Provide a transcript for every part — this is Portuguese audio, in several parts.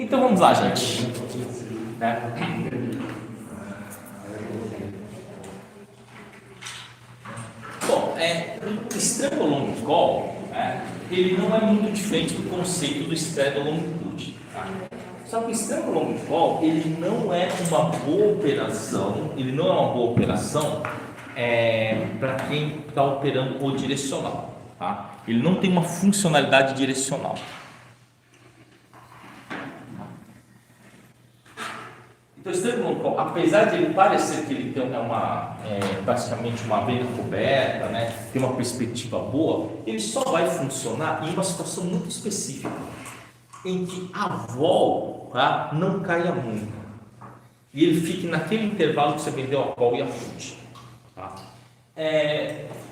Então vamos lá, gente. Né? Bom, o extremo long call, ele não é muito diferente do conceito do extremo long put. Tá? Só que o extremo long call, ele não é uma boa operação, para quem está operando o direcional. Tá? Ele não tem uma funcionalidade direcional. Então, o extremo long call, apesar de ele parecer que ele tem praticamente uma venda coberta, né, tem uma perspectiva boa, ele só vai funcionar em uma situação muito específica, em que a vol, tá, não caia muito e ele fique naquele intervalo que você vendeu a call e a put. Tá?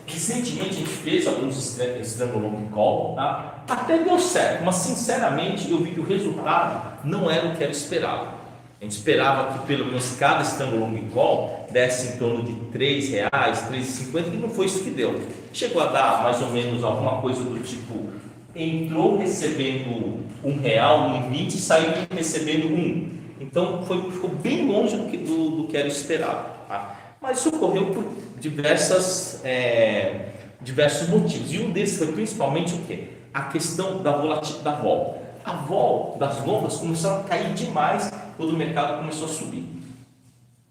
Recentemente a gente fez alguns extremo long call, tá? Até deu certo, mas sinceramente eu vi que o resultado não era o que era esperado. A gente esperava que pelo menos cada extremo long call desse em torno de R$3, R$3,50, e não foi isso que deu. Chegou a dar mais ou menos alguma coisa do tipo, entrou recebendo R$1 no limite e saiu recebendo 1. Então ficou bem longe do que era esperado. Tá? Mas isso ocorreu por diversos motivos. E um desses foi principalmente o quê? A questão da volatilidade da vol. A vol das longas começou a cair demais quando o mercado começou a subir.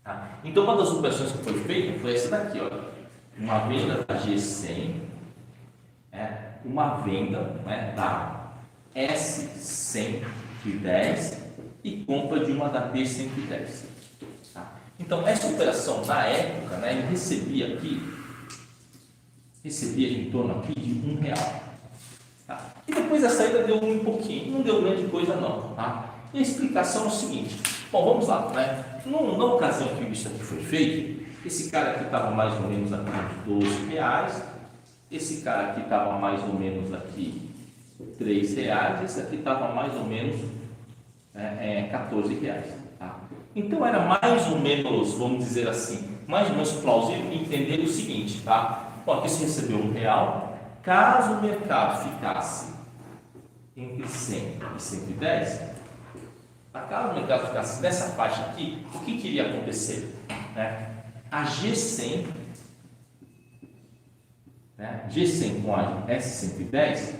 Tá? Então uma das operações que foi feita foi essa daqui, ó. Uma venda da G100, uma venda, né, da S110 e compra de uma da B110. Tá? Então essa operação na época, né, ele recebia em torno aqui de R$1. Tá? E depois a saída deu um pouquinho, não deu grande coisa não. Tá? E a explicação é o seguinte, bom, vamos lá, né? Na ocasião que isso aqui foi feito, esse cara aqui estava mais ou menos aqui uns R$12, esse cara aqui estava mais ou menos aqui R$3, esse aqui estava mais ou menos R$14. Tá? Então era mais ou menos, vamos dizer assim, mais ou menos plausível entender o seguinte, tá? Bom, aqui se recebeu R$1, caso o mercado ficasse entre 100 e 110, caso o mercado ficasse nessa faixa aqui, o que iria acontecer? Né? A G100, G100 com a S110,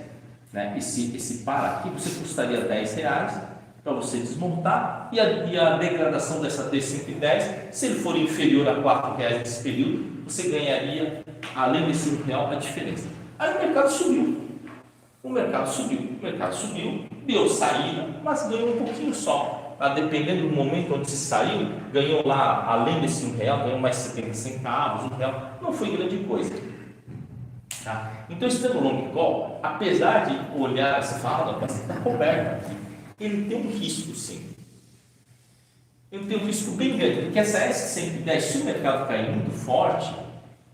né? esse par aqui, você custaria R$10 para você desmontar, e a degradação dessa D110, se ele for inferior a R$4 nesse período, você ganharia, além desse R$1, a diferença. Aí o mercado subiu, deu saída, mas ganhou um pouquinho só. Tá? Dependendo do momento onde se saiu, ganhou lá, além desse R$1, ganhou mais 70 centavos, R$1, não foi grande coisa. Tá? Então esse extremo long call, apesar de olhar essa fala, mas está coberto aqui, ele tem um risco sim. Ele tem um risco bem grande, porque essa S110, se o mercado cair muito forte,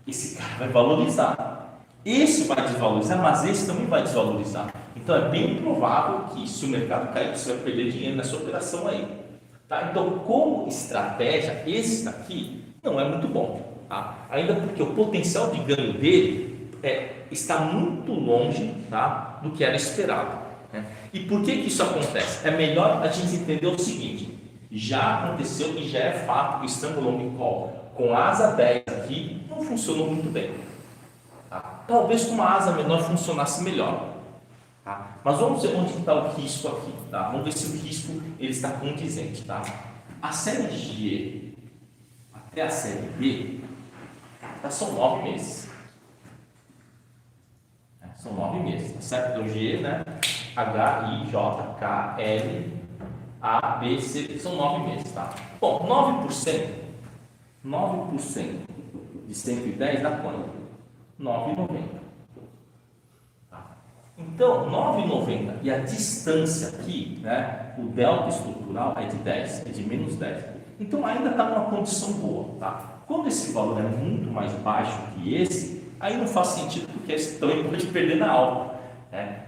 esse cara vai valorizar. Esse vai desvalorizar, mas esse também vai desvalorizar. Então é bem provável que se o mercado cair, você vai perder dinheiro nessa operação aí. Tá? Então, como estratégia, esse daqui não é muito bom. Tá? Ainda porque o potencial de ganho dele está muito longe, tá, do que era esperado. Né? E por que isso acontece? É melhor a gente entender o seguinte: já aconteceu e já é fato que o extremo long call com asa 10 aqui não funcionou muito bem. Tá? Talvez com uma asa menor funcionasse melhor. Tá? Mas vamos ver onde está o risco aqui. Tá? Vamos ver se o risco ele está condizente. Tá? A série G até a série B são 9 meses. São 9 meses. Tá certo? Então G, né? H, I, J, K, L, A, B, C, são 9 meses. Tá? Bom, 9% de 110 dá quanto? 9,90. Tá? Então, 9,90 e a distância aqui, né, o delta estrutural é de 10, é de menos 10. Então, ainda está numa condição boa. Tá? Quando esse valor é muito mais baixo que esse, aí não faz sentido, porque esse também pode perder na alta. Né?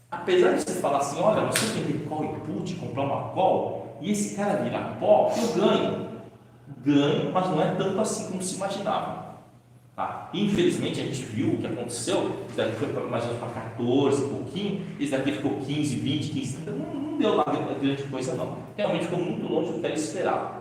Apesar de você falar assim, olha, você tem que call e put, comprar uma call, e esse cara virar pó, eu ganho. Ganho, mas não é tanto assim como se imaginava. Tá? Infelizmente, a gente viu o que aconteceu, isso daqui foi mais ou menos para 14, um pouquinho, isso daqui ficou 15, 20, 15, não deu lá grande coisa não. Realmente ficou muito longe do que era esperado.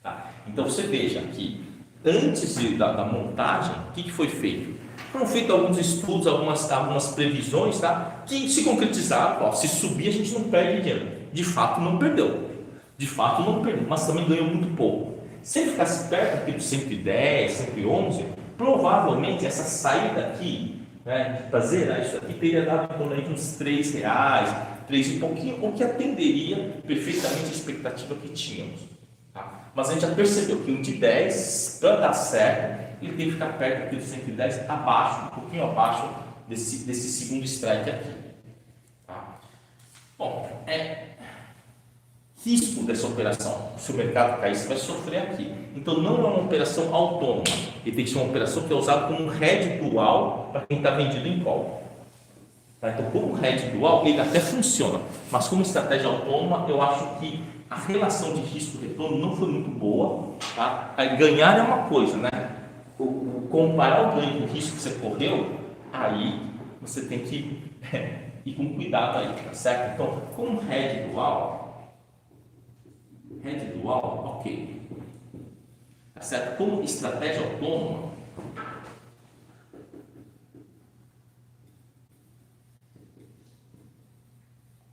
Tá? Então você veja que antes da montagem, o que foi feito? Foram feitos alguns estudos, algumas previsões, tá? Que se concretizaram. Ó, se subir, a gente não perde dinheiro. De fato, não perdeu. De fato, não perdeu, mas também ganhou muito pouco. Se ele ficasse perto aqui dos 110, 111, provavelmente essa saída aqui, né, para zerar isso aqui, teria dado em torno de uns R$3, 3 e pouquinho, o que atenderia perfeitamente a expectativa que tínhamos. Tá? Mas a gente já percebeu que um de 10, para dar certo, ele tem que ficar perto aqui dos 110, abaixo, um pouquinho abaixo desse segundo strike aqui. Tá? Bom, risco dessa operação. Se o mercado cair, você vai sofrer aqui. Então não é uma operação autônoma. Ele tem que ser uma operação que é usada como um hedge dual para quem está vendido em call. Tá? Então, como hedge dual, ele até funciona. Mas como estratégia autônoma, eu acho que a relação de risco-retorno não foi muito boa. Tá? Aí, ganhar é uma coisa, né? Comparar o ganho com o risco que você correu, aí você tem que ir com cuidado aí, tá certo? Então, como hedge dual, ok. Tá certo? Como estratégia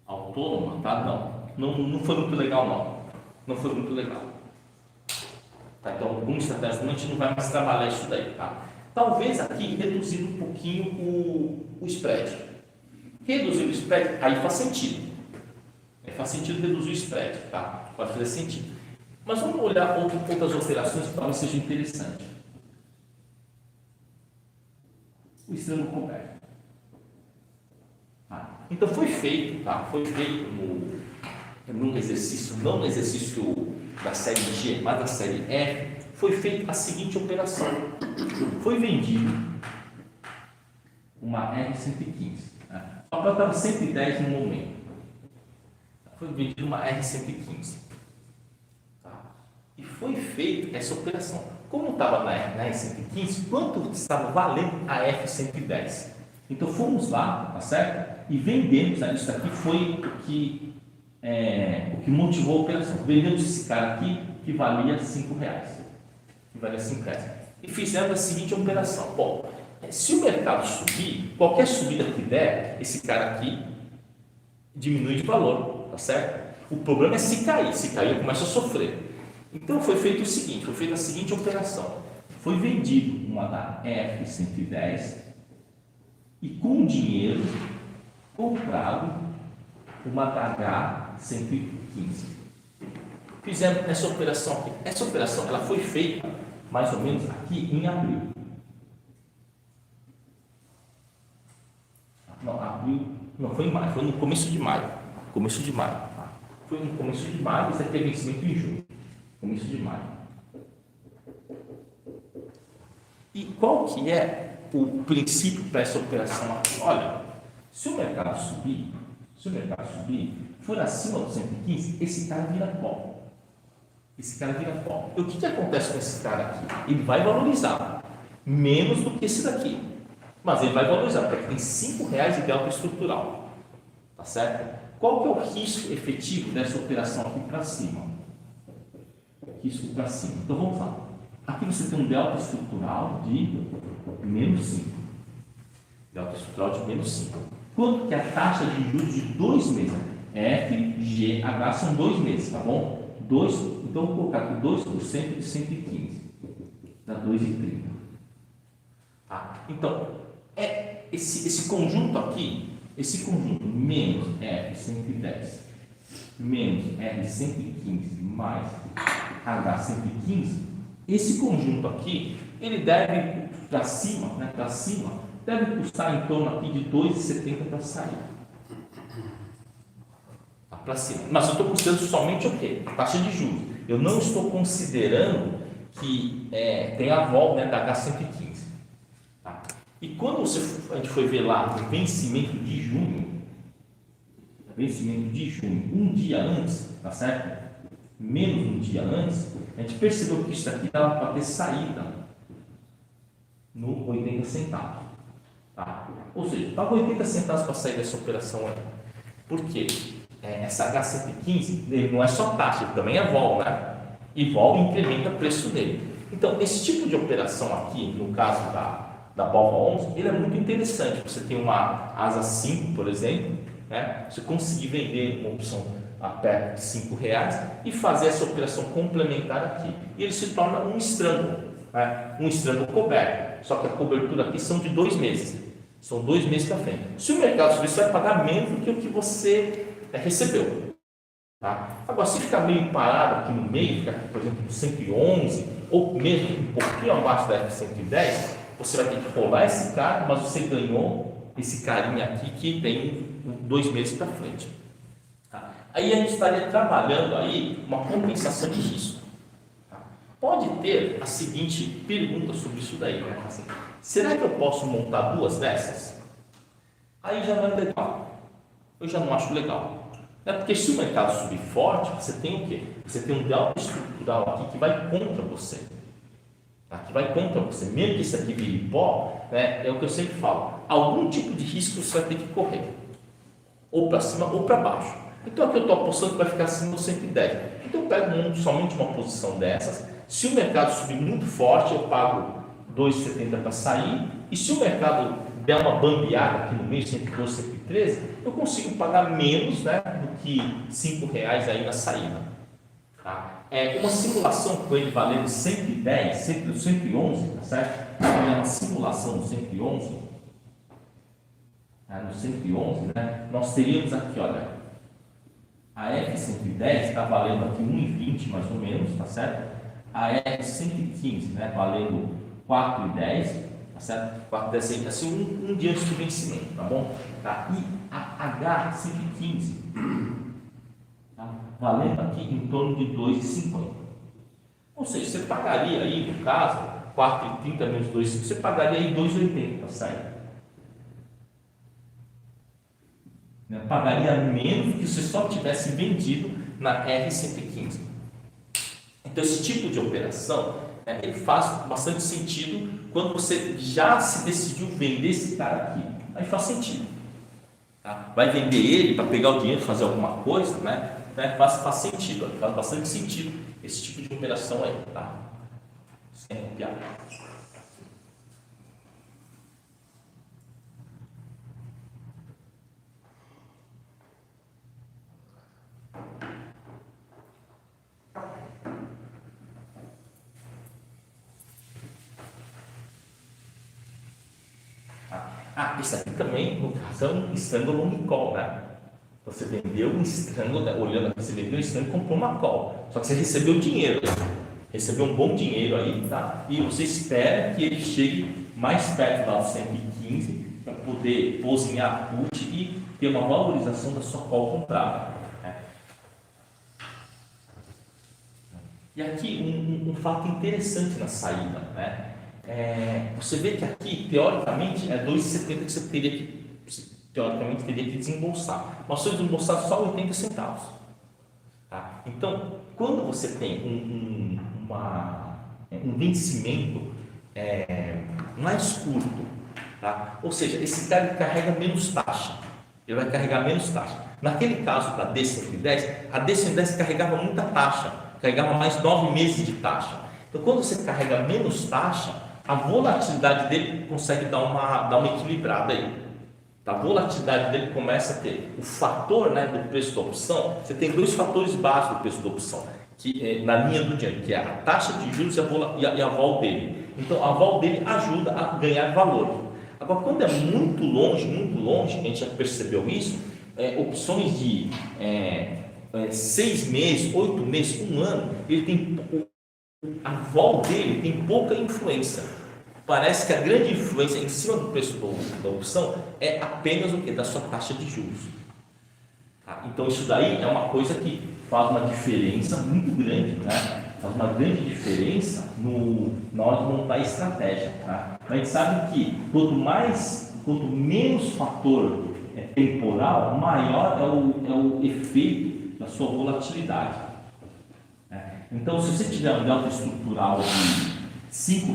autônoma, tá? Não foi muito legal, não. Não foi muito legal. Tá? Então, como estratégia, a gente não vai mais trabalhar isso daí, tá? Talvez aqui reduzir um pouquinho o spread. Reduzir o spread, aí faz sentido. Faz sentido reduzir o spread, tá? Pode fazer sentido. Mas vamos olhar outras operações que talvez seja interessante. O extremo coberto. Tá? Então foi feito, tá? Foi feito num exercício, não no exercício da série G, mas da série F, foi feita a seguinte operação. Foi vendido uma R115. Né? Só para estar 110 no momento. Foi vendida uma R115. Tá? E foi feita essa operação. Como estava na R115, quanto estava valendo a F110? Então fomos lá, tá certo? E vendemos, né? Isso aqui foi o que motivou a operação. Vendemos esse cara aqui que valia R$5. E fizemos a seguinte operação. Bom, se o mercado subir, qualquer subida que der, esse cara aqui diminui de valor, tá certo? O problema é se cair. Se cair, eu começo a sofrer. Então foi feito o seguinte, foi feita a seguinte operação. Foi vendido uma da F110 e com dinheiro comprado uma da H115. Fizemos essa operação aqui. Essa operação ela foi feita mais ou menos aqui em abril. Não foi em maio, foi no começo de maio. Foi no começo de maio, isso aqui é vencimento em junho. Começo de maio. E qual que é o princípio para essa operação aqui? Olha, se o mercado subir, for acima do 115, esse cara vira pó. E o que acontece com esse cara aqui? Ele vai valorizar menos do que esse daqui. Mas ele vai valorizar, porque tem R$5 de delta estrutural. Tá certo? Qual que é o risco efetivo dessa operação aqui para cima? Risco para cima. Então vamos lá. Aqui você tem um delta estrutural de menos 5. Delta estrutural de menos 5. Quanto que é a taxa de juros de 2 meses? FGH são 2 meses, tá bom? Então vou colocar aqui 2% de 115. Dá 2,30. Tá? Então, esse conjunto aqui, esse conjunto menos R110 menos R115 mais H115, esse conjunto aqui, ele deve para cima, né, deve custar em torno aqui de 2,70 para sair. Tá para cima. Mas eu estou considerando somente o quê? A taxa de juros. Eu não estou considerando que tem a volta, né, da H115. Tá? E quando a gente foi ver lá o vencimento de junho, um dia antes, tá certo? Menos um dia antes, a gente percebeu que isso aqui dava para ter saída no 80 centavos. Tá? Ou seja, paga 80 centavos para sair dessa operação aí. Por quê? Essa H115, ele não é só taxa, ele também é vol, né? E vol incrementa o preço dele. Então, esse tipo de operação aqui, no caso da BOVA 11, ele é muito interessante. Você tem uma asa 5, por exemplo, né? Você conseguir vender uma opção a perto de R$ 5 e fazer essa operação complementar aqui. E ele se torna um estrango, né? Um estrango coberto. Só que a cobertura aqui são de 2 meses. São 2 meses para frente. Se o mercado subir, você vai pagar menos do que o que você recebeu. Tá? Agora, se ficar meio parado aqui no meio, ficar aqui, por exemplo, no 111, ou mesmo um pouquinho abaixo da F110, você vai ter que rolar esse cara, mas você ganhou esse carinha aqui que tem 2 meses para frente. Tá? Aí a gente estaria trabalhando aí uma compensação de risco. Tá? Pode ter a seguinte pergunta sobre isso daí, né? Assim, será que eu posso montar 2 dessas? Aí já não é legal. Eu já não acho legal. Porque se o mercado subir forte, você tem o quê? Você tem um delta estrutural aqui que vai contra você. Tá? Que vai contra você. Mesmo que isso aqui vire pó, né, é o que eu sempre falo. Algum tipo de risco você vai ter que correr. Ou para cima ou para baixo. Então aqui eu estou apostando que vai ficar acima do 110. Então eu pego somente uma posição dessas. Se o mercado subir muito forte, eu pago 2,70 para sair. E se o mercado der uma bambeada aqui no meio, 112, 113, eu consigo pagar menos, né, do que R$ 5 aí na saída. Tá? Uma simulação com ele valendo 110, 111, tá certo? Uma simulação no 111, no 111, né, nós teríamos aqui, olha, a F110 está valendo aqui 1,20 mais ou menos, tá certo? A F115, né, valendo 4,10, tá certo? 4,10 assim, um dia antes do vencimento, tá bom? Tá? E a H115, tá? Valendo aqui em torno de 2,50. Ou seja, você pagaria aí, no caso, 4,30 menos 2,50, você pagaria aí 2,80, tá certo? Pagaria menos que se só tivesse vendido na R115. Então, esse tipo de operação, ele faz bastante sentido quando você já se decidiu vender esse cara aqui. Aí faz sentido. Tá? Vai vender ele para pegar o dinheiro, fazer alguma coisa, né? Faz sentido, faz bastante sentido esse tipo de operação aí. Tá? Sem copiar. Isso aqui também, no caso, é um strangle long call, né? Você vendeu um strangle, né? Olhando aqui, você vendeu um strangle e comprou uma call. Só que você recebeu dinheiro, recebeu um bom dinheiro aí, tá? E você espera que ele chegue mais perto da 115 para poder pozinhar put e ter uma valorização da sua call comprada. Né? E aqui um fato interessante na saída, né? Você vê que aqui, teoricamente, é 2,70 que você teoricamente teria que desembolsar. Nós foi desembolsado só 80 centavos. Tá? Então, quando você tem um vencimento mais curto, tá? Ou seja, esse cara carrega menos taxa. Ele vai carregar menos taxa. Naquele caso da D110, a D110 carregava muita taxa, carregava mais 9 meses de taxa. Então, quando você carrega menos taxa, a volatilidade dele consegue dar uma equilibrada aí. A volatilidade dele começa a ter o fator, né, do preço da opção. Você tem 2 fatores básicos do preço da opção, que na linha do dinheiro, que é a taxa de juros e a vol dele. Então, a vol dele ajuda a ganhar valor. Agora, quando é muito longe, a gente já percebeu isso, opções de 6 meses, 8 meses, 1 ano, ele tem a vol dele tem pouca influência. Parece que a grande influência em cima do preço da opção é apenas o que? Da sua taxa de juros. Tá? Então isso daí é uma coisa que faz uma diferença muito grande, né? Faz uma grande diferença na hora de montar a estratégia. Tá? A gente sabe que quanto menos fator temporal, maior é o efeito da sua volatilidade. Então, se você tiver um delta estrutural de R$ 5,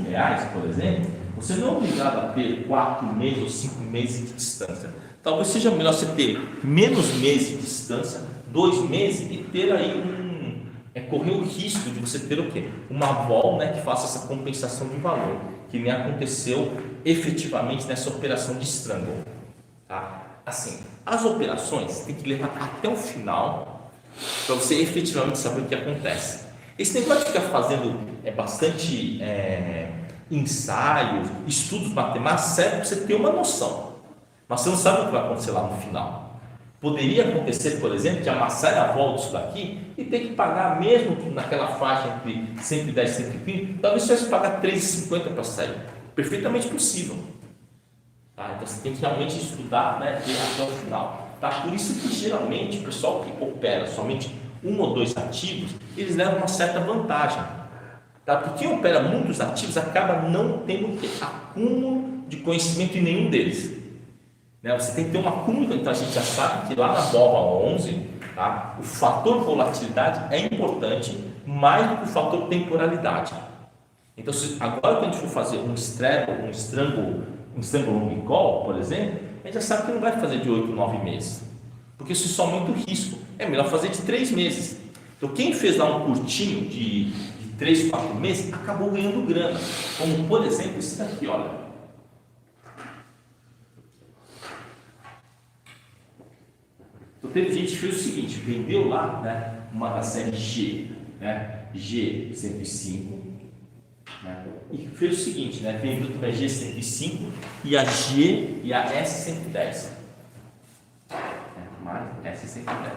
por exemplo, você não é obrigado a ter 4 meses ou 5 meses de distância. Talvez seja melhor você ter menos meses de distância, 2 meses, e ter aí correr o risco de você ter o quê? Uma vol, né, que faça essa compensação de valor, que nem aconteceu efetivamente nessa operação de strangle. Tá? Assim, as operações tem que levar até o final para você efetivamente saber o que acontece. Esse negócio de ficar fazendo bastante ensaios, estudos matemáticos, serve para você ter uma noção, mas você não sabe o que vai acontecer lá no final. Poderia acontecer, por exemplo, de amassar a volta disso daqui e ter que pagar mesmo naquela faixa entre 110 e 120, talvez você pagar 3,50 para sair. Perfeitamente possível. Tá? Então você tem que realmente estudar, né, até o final. Tá? Por isso que geralmente o pessoal que opera somente 1 ou 2 ativos, eles levam uma certa vantagem. Tá? Porque quem opera muitos ativos acaba não tendo acúmulo de conhecimento em nenhum deles. Você tem que ter uma acúmulo, então a gente já sabe que lá na BOVA 11, tá, o fator volatilidade é importante mais do que o fator temporalidade. Então, agora que a gente for fazer um strangle long call, por exemplo, a gente já sabe que não vai fazer de 8 a 9 meses, porque isso só aumenta o risco. É melhor fazer de 3 meses. Então, quem fez lá um curtinho de 3, 4 meses, acabou ganhando grana, como por exemplo esse daqui, olha. Então, teve gente que fez o seguinte, vendeu lá, né, uma da série G, né, G105, né, e fez o seguinte, né, vendeu também a G105 e a G e a S110, mais S110,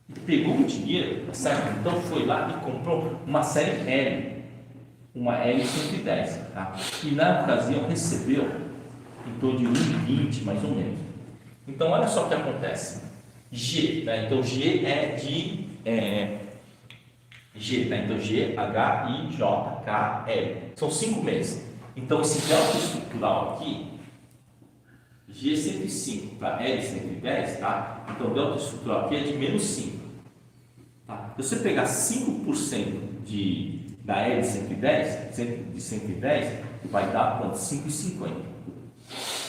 e pegou o dinheiro, certo? Então foi lá e comprou uma série L, uma L110, tá? E na ocasião recebeu em torno de 1,20 mais ou menos. Então olha só o que acontece. G, né? Então G é de G, né? Então G, H, I, J, K, L. São 5 meses. Então esse delta estrutural aqui, G105 para L110, tá? Então o delta estrutural aqui é de menos 5. Tá? Se você pegar 5% da L110, de 110, vai dar quanto? 5,50.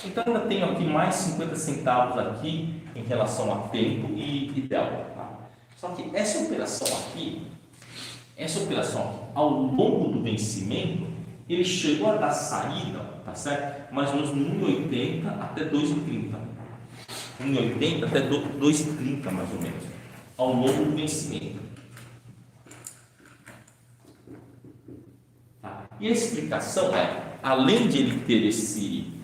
Então ainda tenho aqui mais 50 centavos aqui em relação a tempo e delta. Tá? Só que essa operação aqui, ao longo do vencimento, ele chegou a dar saída, tá certo? Mais ou menos no 1,80 até 2,30. 1,80 até 2,30 mais ou menos, ao longo do vencimento. Tá? E a explicação é, além de ele ter esse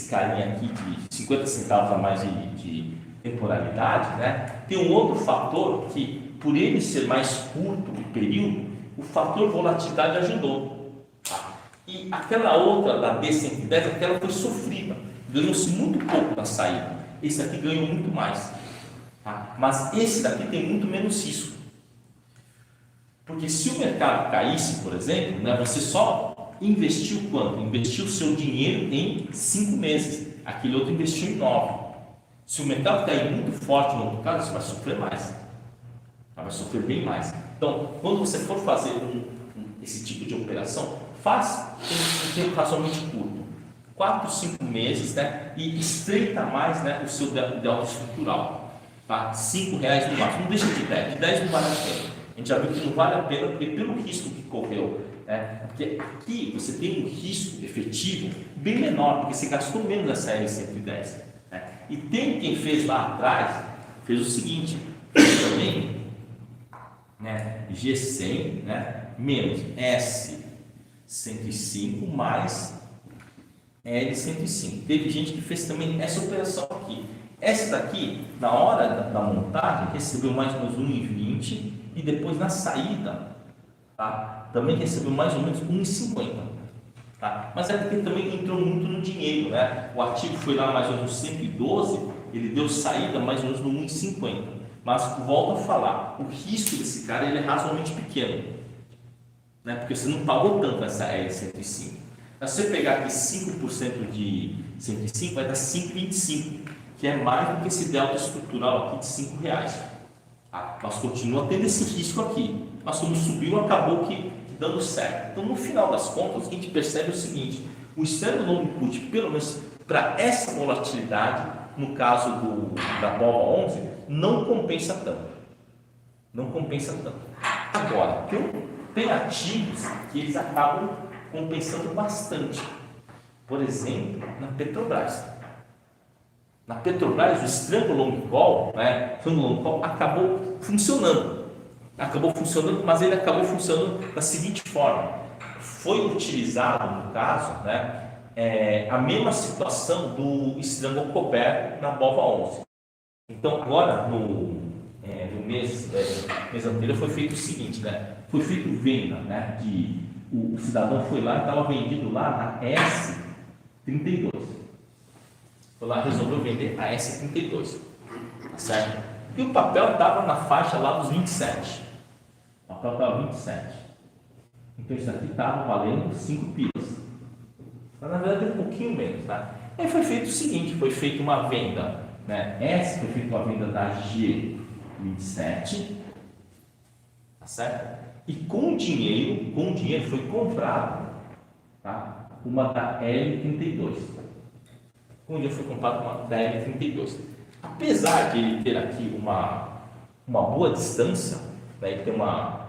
carinha aqui de 50 centavos a mais de temporalidade, né? Tem um outro fator que, por ele ser mais curto o período, o fator volatilidade ajudou. Tá? E aquela outra, da B110, aquela foi sofrida, ganhou-se muito pouco na saída. Esse aqui ganhou muito mais. Tá? Mas esse daqui tem muito menos risco. Porque se o mercado caísse, por exemplo, né, você só investiu quanto? Investiu o seu dinheiro em 5 meses. Aquele outro investiu em 9. Se o mercado cair muito forte no outro caso, você vai sofrer mais. Vai sofrer bem mais. Então, quando você for fazer esse tipo de operação, faz em um tempo razoavelmente curto. 4, 5 meses, né? E estreita mais, né, o seu delta estrutural. Tá? R$5 no máximo. Não deixa de 10. De 10 não vale a pena. A gente já viu que não vale a pena porque pelo risco que correu. Porque aqui você tem um risco efetivo bem menor, porque você gastou menos nessa L110. Né? E tem quem fez lá atrás, fez o seguinte, também, né? G100, né? Menos S105 mais L105. Teve gente que fez também essa operação aqui. Essa daqui, na hora da montagem, recebeu mais ou menos 1,20 e depois na saída, tá? Também recebeu mais ou menos 1,50. Tá? Mas é porque também entrou muito no dinheiro, né? O ativo foi lá mais ou menos 112, ele deu saída mais ou menos no 1,50. Mas volto a falar, o risco desse cara ele é razoavelmente pequeno, né? Porque você não pagou tanto nessa L105. Se você pegar aqui 5% de 105, vai dar 5,25, que é mais do que esse delta estrutural aqui de R$5. Mas continua tendo esse risco aqui. Mas como subiu, acabou que dando certo. Então, no final das contas, a gente percebe o seguinte: o extremo long put, pelo menos para essa volatilidade, no caso da BOVA 11, não compensa tanto. Não compensa tanto. Agora, tem ativos que eles acabam compensando bastante. Por exemplo, na Petrobras. Na Petrobras, o Strangle Long Call, né, long call acabou funcionando. Mas ele acabou funcionando da seguinte forma: foi utilizado, no caso, né, a mesma situação do Strangle coberto na BOVA 11. Então, agora, no mês anterior, foi feito o seguinte, né, foi feito venda, né, o cidadão foi lá e estava vendido lá na S32. Foi lá, resolveu vender a S32, tá certo? E o papel estava na faixa lá dos 27. O papel estava 27. Então isso aqui estava valendo 5 pilas. Mas na verdade é um pouquinho menos, tá? Aí foi feito o seguinte: foi feita uma venda, né? Essa foi feita uma venda da G27, tá certo? E com dinheiro foi comprado, tá? Uma da L32. Com dinheiro foi comprado uma da L32. Apesar de ele ter aqui uma boa distância, né? Ele tem uma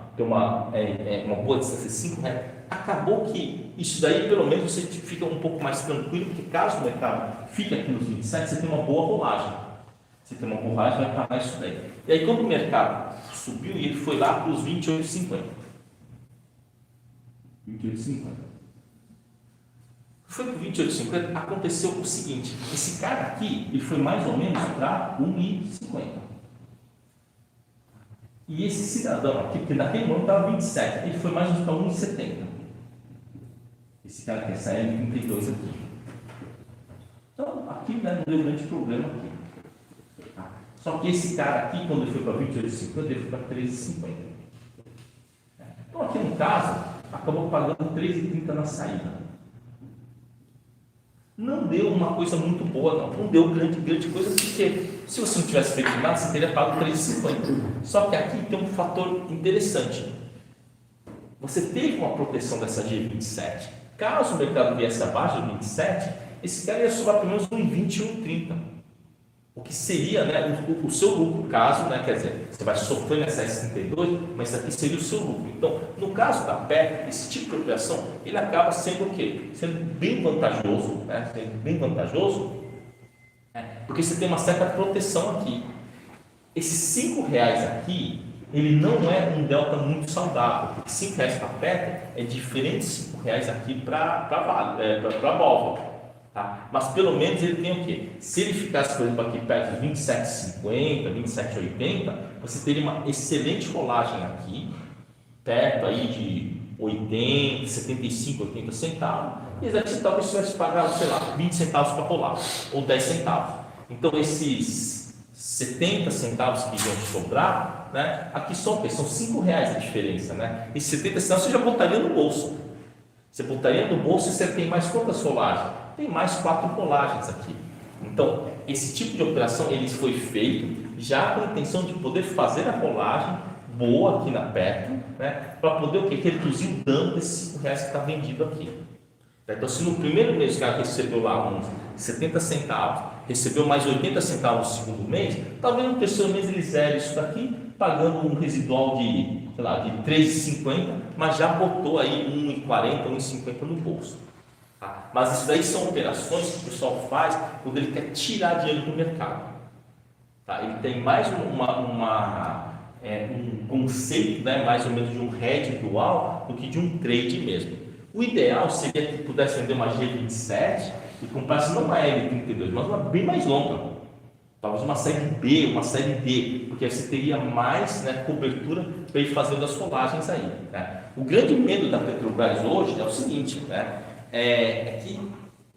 boa distância de 5 reais, acabou que isso daí, pelo menos, você fica um pouco mais tranquilo, porque caso o mercado fique aqui nos 27, você tem uma boa rolagem. Você tem uma boa rolagem, vai pagar isso daí. E aí, quando o mercado subiu, ele foi lá para os 28,50. 28,50. Foi para 28,50, aconteceu o seguinte: esse cara aqui, ele foi mais ou menos para 1,50. E esse cidadão aqui, porque naquele momento estava 27, ele foi mais ou menos para 1,70. Esse cara que é essa L32 aqui. Então, aqui, né, não deu grande problema aqui. Só que esse cara aqui, quando ele foi para 28,50, ele foi para 13,50. Então, aqui no caso, acabou pagando 13,30 na saída. Não deu uma coisa muito boa, não deu grande coisa, porque se você não tivesse feito nada, você teria pago 3,50. Só que aqui tem um fator interessante: você teve uma proteção dessa G27. Caso o mercado viesse abaixo de 27, esse cara ia sobrar pelo menos 1,20, 1,30. O que seria, né, o seu lucro, caso, né, quer dizer, você vai sofrer nessa S32, mas isso aqui seria o seu lucro. Então, no caso da PEC, esse tipo de operação, ele acaba sendo o quê? Sendo bem vantajoso, né? Porque você tem uma certa proteção aqui. Esses 5 reais aqui, ele não é um delta muito saudável, porque 5 reais para a PEC é diferente de 5 reais aqui para a BOVA. Tá? Mas pelo menos ele tem o quê? Se ele ficasse, por exemplo, aqui perto de 27,50, 27,80, você teria uma excelente rolagem aqui, perto aí de 80, 75, 80 centavos, e exatamente talvez você tivesse pagado, sei lá, 20 centavos para rolar, ou 10 centavos. Então esses 70 centavos que iam sobrar, né, aqui são 5 reais a diferença, né? E 70 centavos você já botaria no bolso. Você botaria no bolso e você tem mais quantas rolagens? Tem mais 4 rolagens aqui. Então, esse tipo de operação ele foi feito já com a intenção de poder fazer a rolagem boa aqui na Petro, né, para poder o quê? Reduzir o dano desses 5 reais que está vendido aqui. Então, se no primeiro mês o cara recebeu lá uns 70 centavos, recebeu mais 80 centavos no segundo mês, talvez no terceiro mês ele zere isso daqui, pagando um residual de, sei lá, de 3,50, mas já botou aí 1,40, 1,50 no bolso. Tá? Mas isso daí são operações que o pessoal faz quando ele quer tirar dinheiro do mercado. Tá? Ele tem mais um conceito, né, mais ou menos de um hedge dual do que de um trade mesmo. O ideal seria que pudesse vender uma G27 e comprasse não uma L32, mas uma bem mais longa, talvez uma série B, uma série D, porque aí você teria mais, né, cobertura para ir fazendo as rolagens aí. Né? O grande medo da Petrobras hoje é o seguinte, né, é que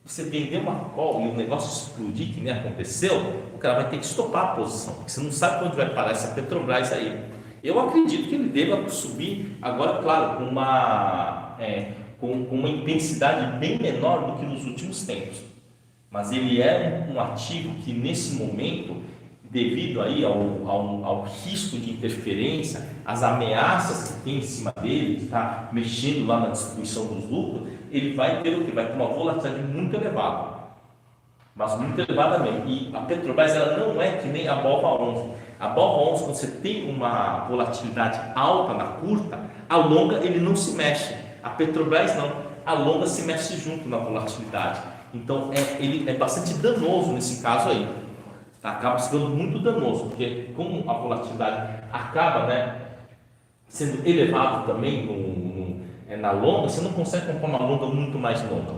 você vender uma call e o negócio explodir, que nem aconteceu, o cara vai ter que estopar a posição, porque você não sabe onde vai parar essa Petrobras aí. Eu acredito que ele deva subir agora, claro, com uma intensidade bem menor do que nos últimos tempos. Mas ele é um ativo que, nesse momento, devido aí ao risco de interferência, as ameaças que tem em cima dele, que está mexendo lá na distribuição dos lucros, ele vai ter o que? Vai ter uma volatilidade muito elevada, mas muito elevada mesmo. E a Petrobras, ela não é que nem a BOVA11. A BOVA11, quando você tem uma volatilidade alta na curta, a longa ele não se mexe. A Petrobras não, a longa se mexe junto na volatilidade. Então ele é bastante danoso nesse caso aí. Acaba sendo muito danoso, porque como a volatilidade acaba, né, sendo elevado também na longa, você não consegue comprar uma longa muito mais longa.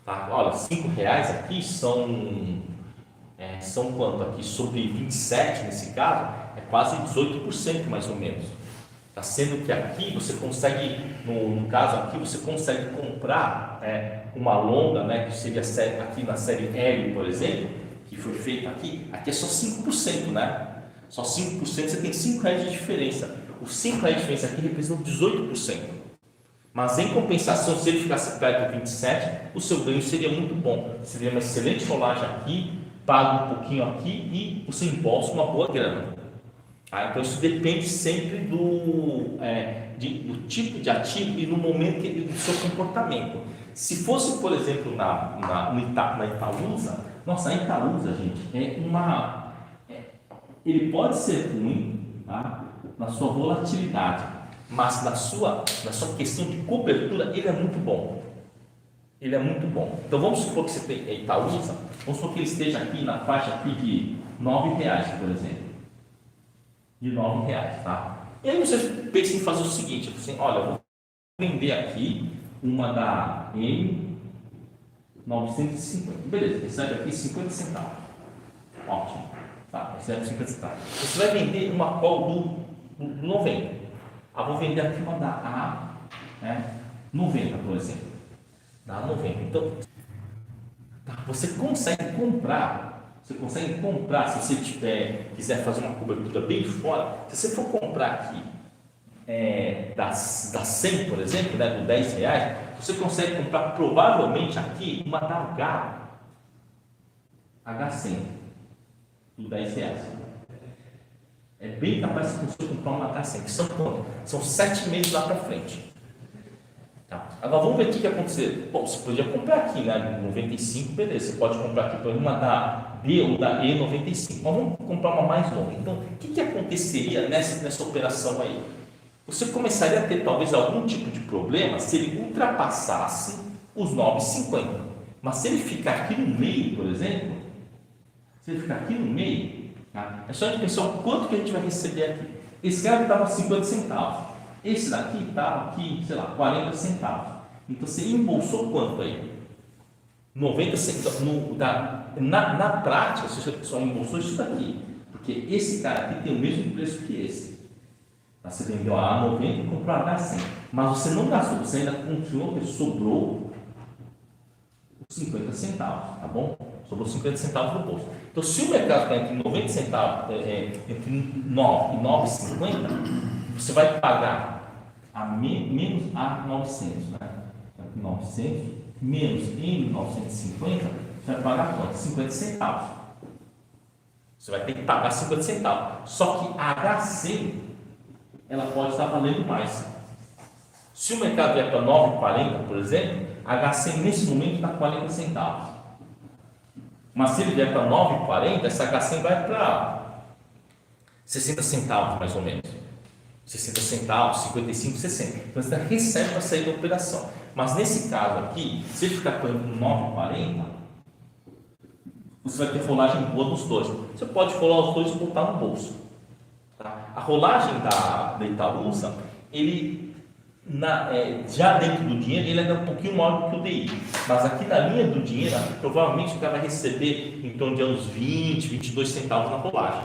Tá? Olha, R$5 aqui são quanto aqui? Sobre 27 nesse caso, é quase 18% mais ou menos. Tá? Sendo que aqui você consegue, no caso aqui, você consegue comprar uma longa, né, que seria aqui na série L, por exemplo, que foi feita aqui é só 5%, né? Só 5%, você tem R$5 de diferença. Os R$5 de diferença aqui representam 18%. Mas em compensação, se ele ficasse perto de 27, o seu ganho seria muito bom. Seria uma excelente rolagem aqui, paga um pouquinho aqui e você embolsa uma boa grana. Então isso depende sempre do tipo de ativo e no momento do seu comportamento. Se fosse, por exemplo, na Itaúsa, nossa, a Itaúsa, gente, ele pode ser ruim, tá, na sua volatilidade, mas na sua questão de cobertura, ele é muito bom. Ele é muito bom. Então vamos supor que você tem a Itaúsa, vamos supor que ele esteja aqui na faixa aqui de R$9, por exemplo. De R$9, tá? E aí você pensa em fazer o seguinte, assim, olha, eu vou vender aqui uma da M950, beleza, recebe aqui 50 centavos, ótimo, tá, recebe 50 centavos. Você vai vender uma call do 90, vou vender aqui uma da A90, por exemplo, da A90. Então, você consegue comprar, se você quiser fazer uma cobertura bem fora, se você for comprar aqui da 100, por exemplo, né, do R$10, você consegue comprar provavelmente aqui uma da H100 do R$10. É bem capaz de você comprar uma H100, que são 7 meses lá para frente. Tá. Agora vamos ver o que aconteceu. Bom, você podia comprar aqui, né, 95, beleza, você pode comprar aqui por uma da B ou da E95, mas vamos comprar uma mais longa. Então, o que aconteceria nessa operação aí? Você começaria a ter talvez algum tipo de problema se ele ultrapassasse os 9,50. Mas se ele ficar aqui no meio, por exemplo, tá? É só a gente pensar o quanto que a gente vai receber aqui. Esse cara estava 50 centavos. Esse daqui estava aqui, sei lá, 40 centavos. Então você embolsou quanto aí? 90 centavos. Na prática, você só embolsou isso daqui. Porque esse cara aqui tem o mesmo preço que esse. Você vendeu a A90 e comprou a H100, mas você não gastou, você ainda continuou, porque sobrou os 50 centavos, tá bom? Sobrou 50 centavos no bolso. Então, se o mercado está entre 90 centavos, entre 9 e 9,50, você vai pagar menos a 900, né? 900 menos em 950, você vai pagar quanto? 50 centavos. Você vai ter que pagar 50 centavos. Só que a H100 ela pode estar valendo mais. Se o mercado vier para 9,40, por exemplo, a H100 nesse momento está 40 centavos. Mas se ele vier para 9,40, essa H100 vai para 60 centavos mais ou menos. 60 centavos, 55, 60. Então você recebe para sair da operação. Mas nesse caso aqui, se ele ficar com 9,40, você vai ter rolagem boa nos dois. Você pode rolar os dois e botar no bolso. A rolagem da Itaúsa, ele já dentro do dinheiro, ele é um pouquinho maior do que o DI, mas aqui na linha do dinheiro, provavelmente o cara vai receber em torno de uns 20, 22 centavos na rolagem.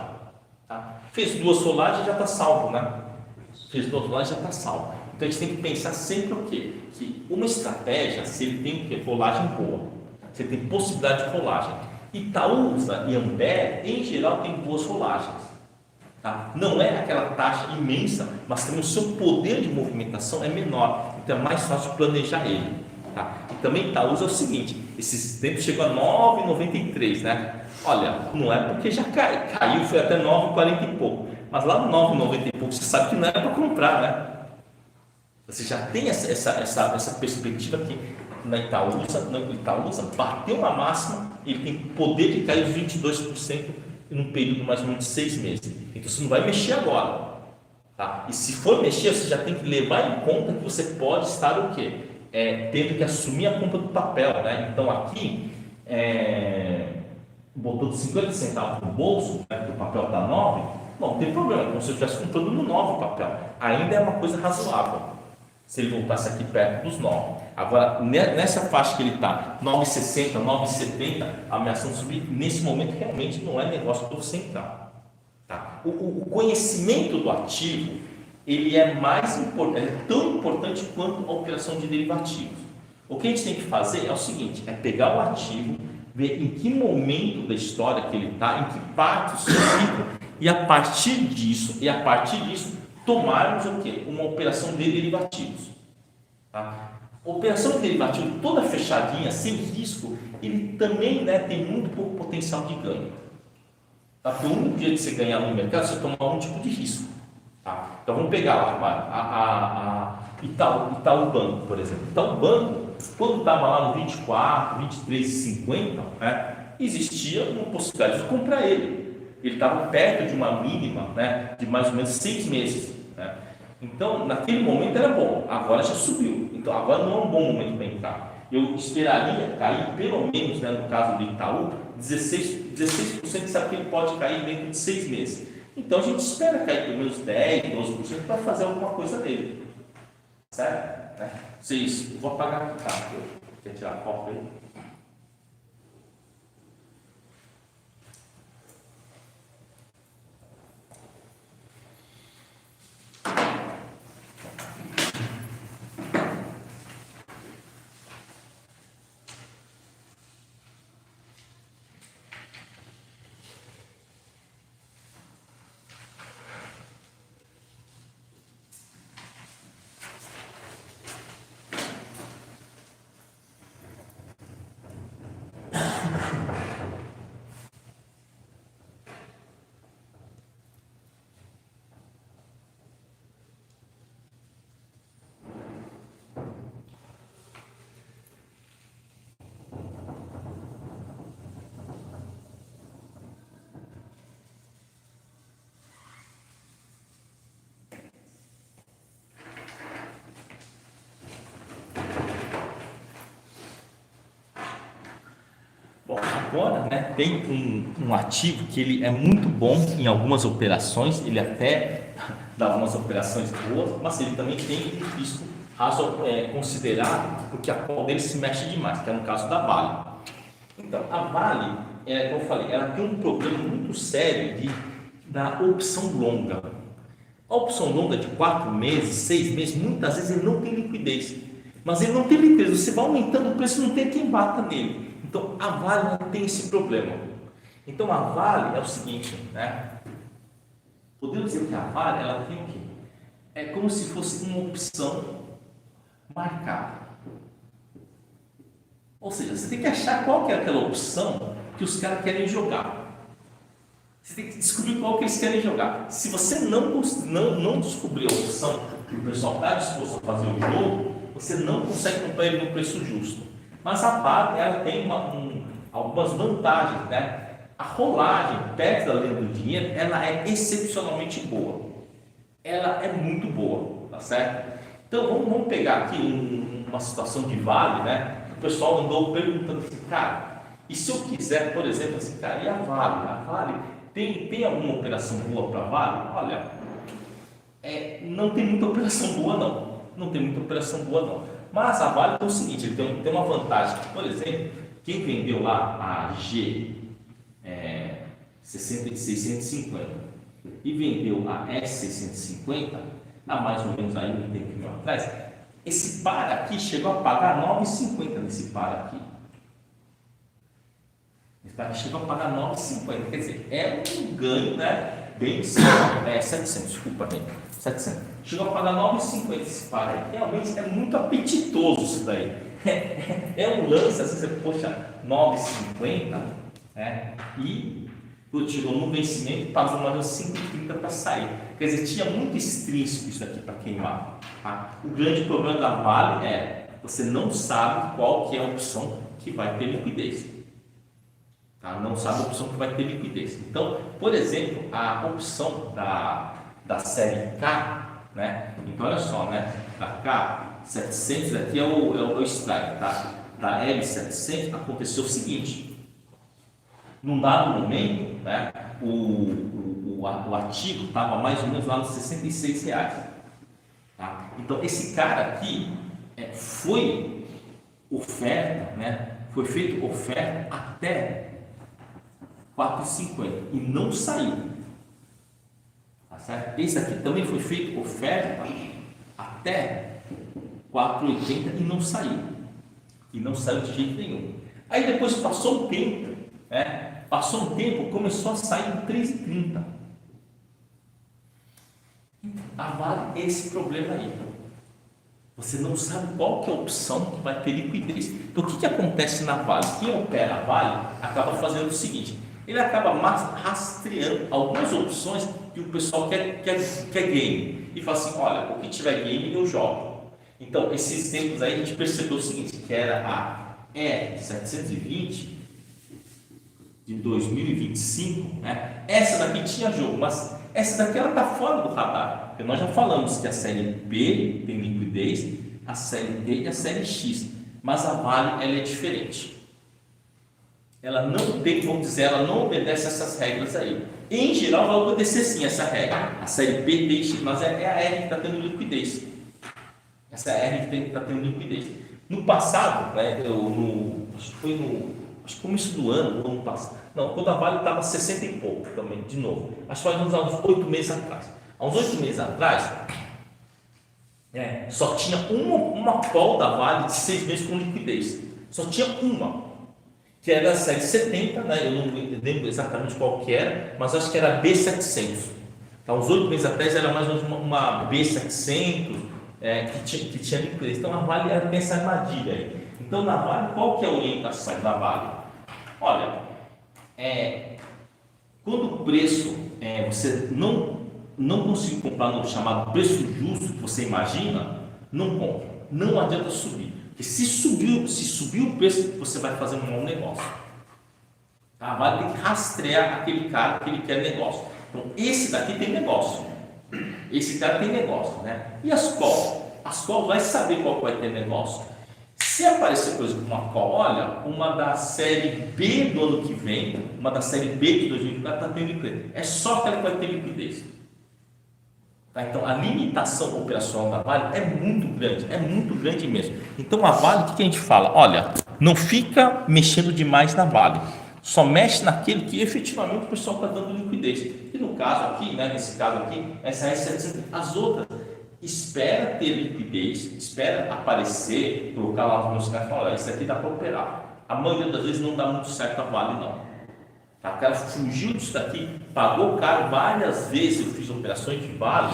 Tá? Fez 2 rolagens, já está salvo, né? Então a gente tem que pensar sempre o quê? Que uma estratégia, se ele tem o quê? Rolagem boa, você tem possibilidade de rolagem. Itaúsa e Amber, em geral, tem boas rolagens. Tá? Não é aquela taxa imensa, mas também o seu poder de movimentação é menor, então é mais fácil de planejar ele. tá? E também Itaúsa é o seguinte, esses tempos chegou a 9,93, né? Olha, não é porque já caiu, foi até 9,40 e pouco, mas lá no 9,90 e pouco, você sabe que não era para comprar, né? Você já tem essa perspectiva que na Itaúsa bateu uma máxima, ele tem poder de cair os 22% em um período mais ou menos de 6 meses. Então você não vai mexer agora, tá? E se for mexer, você já tem que levar em conta que você pode estar o quê? Tendo que assumir a compra do papel, né? Então aqui botou de 50 centavos no bolso, né, porque o papel está 9, não tem problema, como se eu estivesse comprando no 9 o papel, ainda é uma coisa razoável. Se ele voltasse aqui perto dos 9. Agora, nessa faixa que ele está, 9,60, 9,70, a ameaçando subir, nesse momento realmente não é negócio para você entrar. Tá? O conhecimento do ativo, ele é mais importante, é tão importante quanto a operação de derivativos. O que a gente tem que fazer é o seguinte, é pegar o ativo, ver em que momento da história que ele está, em que parte do seu ciclo, e a partir disso, tomarmos o quê? Uma operação de derivativos. Tá? Operação de derivativo toda fechadinha, sem risco, ele também, né, tem muito pouco potencial de ganho. Tá? Porque o único jeito de você ganhar no mercado é você tomar algum tipo de risco. Tá? Então vamos pegar lá Itaú Banco, por exemplo. Itaú Banco, quando estava lá no 24, 23,50, né, existia uma possibilidade de comprar ele. Ele estava perto de uma mínima, né, de mais ou menos 6 meses. Né? Então, naquele momento era bom, agora já subiu. Então, agora não é um bom momento para entrar. Eu esperaria cair, pelo menos, né, no caso do Itaú, 16%, sabe que ele pode cair dentro de 6 meses. Então, a gente espera cair pelo menos 10%, 12% para fazer alguma coisa nele. Certo? Vocês, eu vou apagar aqui, tá? Quer tirar a foto aí? Bom, agora, né, tem um ativo que ele é muito bom em algumas operações, ele até dá algumas operações boas, mas ele também tem um risco considerável, porque a call dele se mexe demais, que é no caso da Vale. Então, a Vale, como eu falei, ela tem um problema muito sério da opção longa. A opção longa de 4 meses, 6 meses, muitas vezes ele não tem liquidez. Mas ele não tem liquidez, você vai aumentando o preço, não tem quem bata nele. Então, a Vale não tem esse problema. Então, a Vale é o seguinte, né? Podemos dizer que a Vale, ela tem o quê? É como se fosse uma opção marcada. Ou seja, você tem que achar qual que é aquela opção que os caras querem jogar. Você tem que descobrir qual que eles querem jogar. Se você não descobrir a opção que o pessoal está disposto a fazer o jogo, você não consegue comprar ele no preço justo. Mas a Vale, ela tem algumas vantagens, né? A rolagem perto da linha do dinheiro, ela é excepcionalmente boa. Ela é muito boa, tá certo? Então vamos pegar aqui uma situação de Vale, né? O pessoal andou perguntando assim, cara, e se eu quiser, por exemplo, assim, cara, e a Vale? A Vale tem alguma operação boa para a Vale? Olha, não tem muita operação boa não. Não tem muita operação boa não. Mas a Vale tem o seguinte, ele tem uma vantagem. Por exemplo, quem vendeu lá a G 650 e vendeu a S650 há mais ou menos aí um tempo atrás, esse par aqui chegou a pagar 9,50 nesse par aqui. Esse par aqui chegou a pagar 9,50, quer dizer, é um ganho, né? Bem 700, desculpa, bem, 700. Chegou a pagar 9,50 esse par aí. Realmente é muito apetitoso isso daí. É um lance, assim, você, poxa, 9,50, né? E tirou no vencimento, pagou mais 5,30 para sair. Quer dizer, tinha muito extrínseco isso aqui para queimar. Tá? O grande problema da Vale é você não sabe qual que é a opção que vai ter liquidez. Tá? Não sabe a opção que vai ter liquidez. Então, por exemplo, a opção da série K, né? Então, olha só, né? Da K700 aqui é o strike, tá? Da L700 aconteceu o seguinte. Num dado momento, né, o ativo estava mais ou menos lá nos R$66. Tá? Então, esse cara aqui foi oferta, né, foi feita oferta até 4,50 e não saiu. Tá certo? Esse aqui também foi feito oferta até 4,80 e não saiu. E não saiu de jeito nenhum. Aí depois passou um tempo, né? Passou um tempo, começou a sair em 3,30. A Vale é esse problema aí. Você não sabe qual que é a opção que vai ter liquidez. Então, o que acontece na Vale? Quem opera a Vale acaba fazendo o seguinte: ele acaba rastreando algumas opções que o pessoal quer game. E fala assim: olha, o que tiver game eu jogo. Então, esses tempos aí a gente percebeu o seguinte: que era a E720 de 2025, né? Essa daqui tinha jogo, mas essa daqui ela está fora do radar, porque nós já falamos que a série B tem liquidez, a série D e a série X, mas a Vale ela é diferente. Ela não tem, vamos dizer, ela não obedece essas regras aí. Em geral vai obedecer sim essa regra, a série B, D e X, mas é a R que está tendo liquidez. Essa é a R que está tendo liquidez. No passado, né, acho que foi no começo do ano passado. Não, quando a Vale estava 60 e pouco também, de novo. Acho que faz uns 8 meses atrás. Há uns 8 meses atrás, só tinha uma call da Vale de 6 meses com liquidez. Só tinha uma, que era a série 70, né? Eu não lembro exatamente qual que era, mas acho que era a B700. Então, uns 8 meses atrás era mais ou menos uma B700 que tinha liquidez. Então, a Vale tem essa armadilha aí. Então, na Vale, qual que é a orientação da Vale? Olha, quando o preço você não conseguir comprar no chamado preço justo que você imagina, não compra. Não adianta subir. Porque se subir o preço, você vai fazer um mau negócio. Tá? A Vale tem que rastrear aquele cara que ele quer negócio. Então, esse daqui tem negócio. Esse cara tem negócio, né? E as calls? As calls vai saber qual vai ter negócio. Se aparecer, por exemplo, uma call, olha, uma da série B do ano que vem, uma da série B de 2024 está tendo liquidez. É só aquela que vai ter liquidez. Tá? Então, a limitação operacional da Vale é muito grande mesmo. Então, a Vale, o que a gente fala? Olha, não fica mexendo demais na Vale, só mexe naquele que efetivamente o pessoal está dando liquidez. E no caso aqui, né, nesse caso aqui, essa S700, as outras, espera ter liquidez, espera aparecer, colocar lá os meus caras e falar: olha, isso aqui dá para operar. A maioria das vezes não dá muito certo a Vale, não. Tá? O cara fugiu disso daqui, pagou caro várias vezes. Eu fiz operações de Vale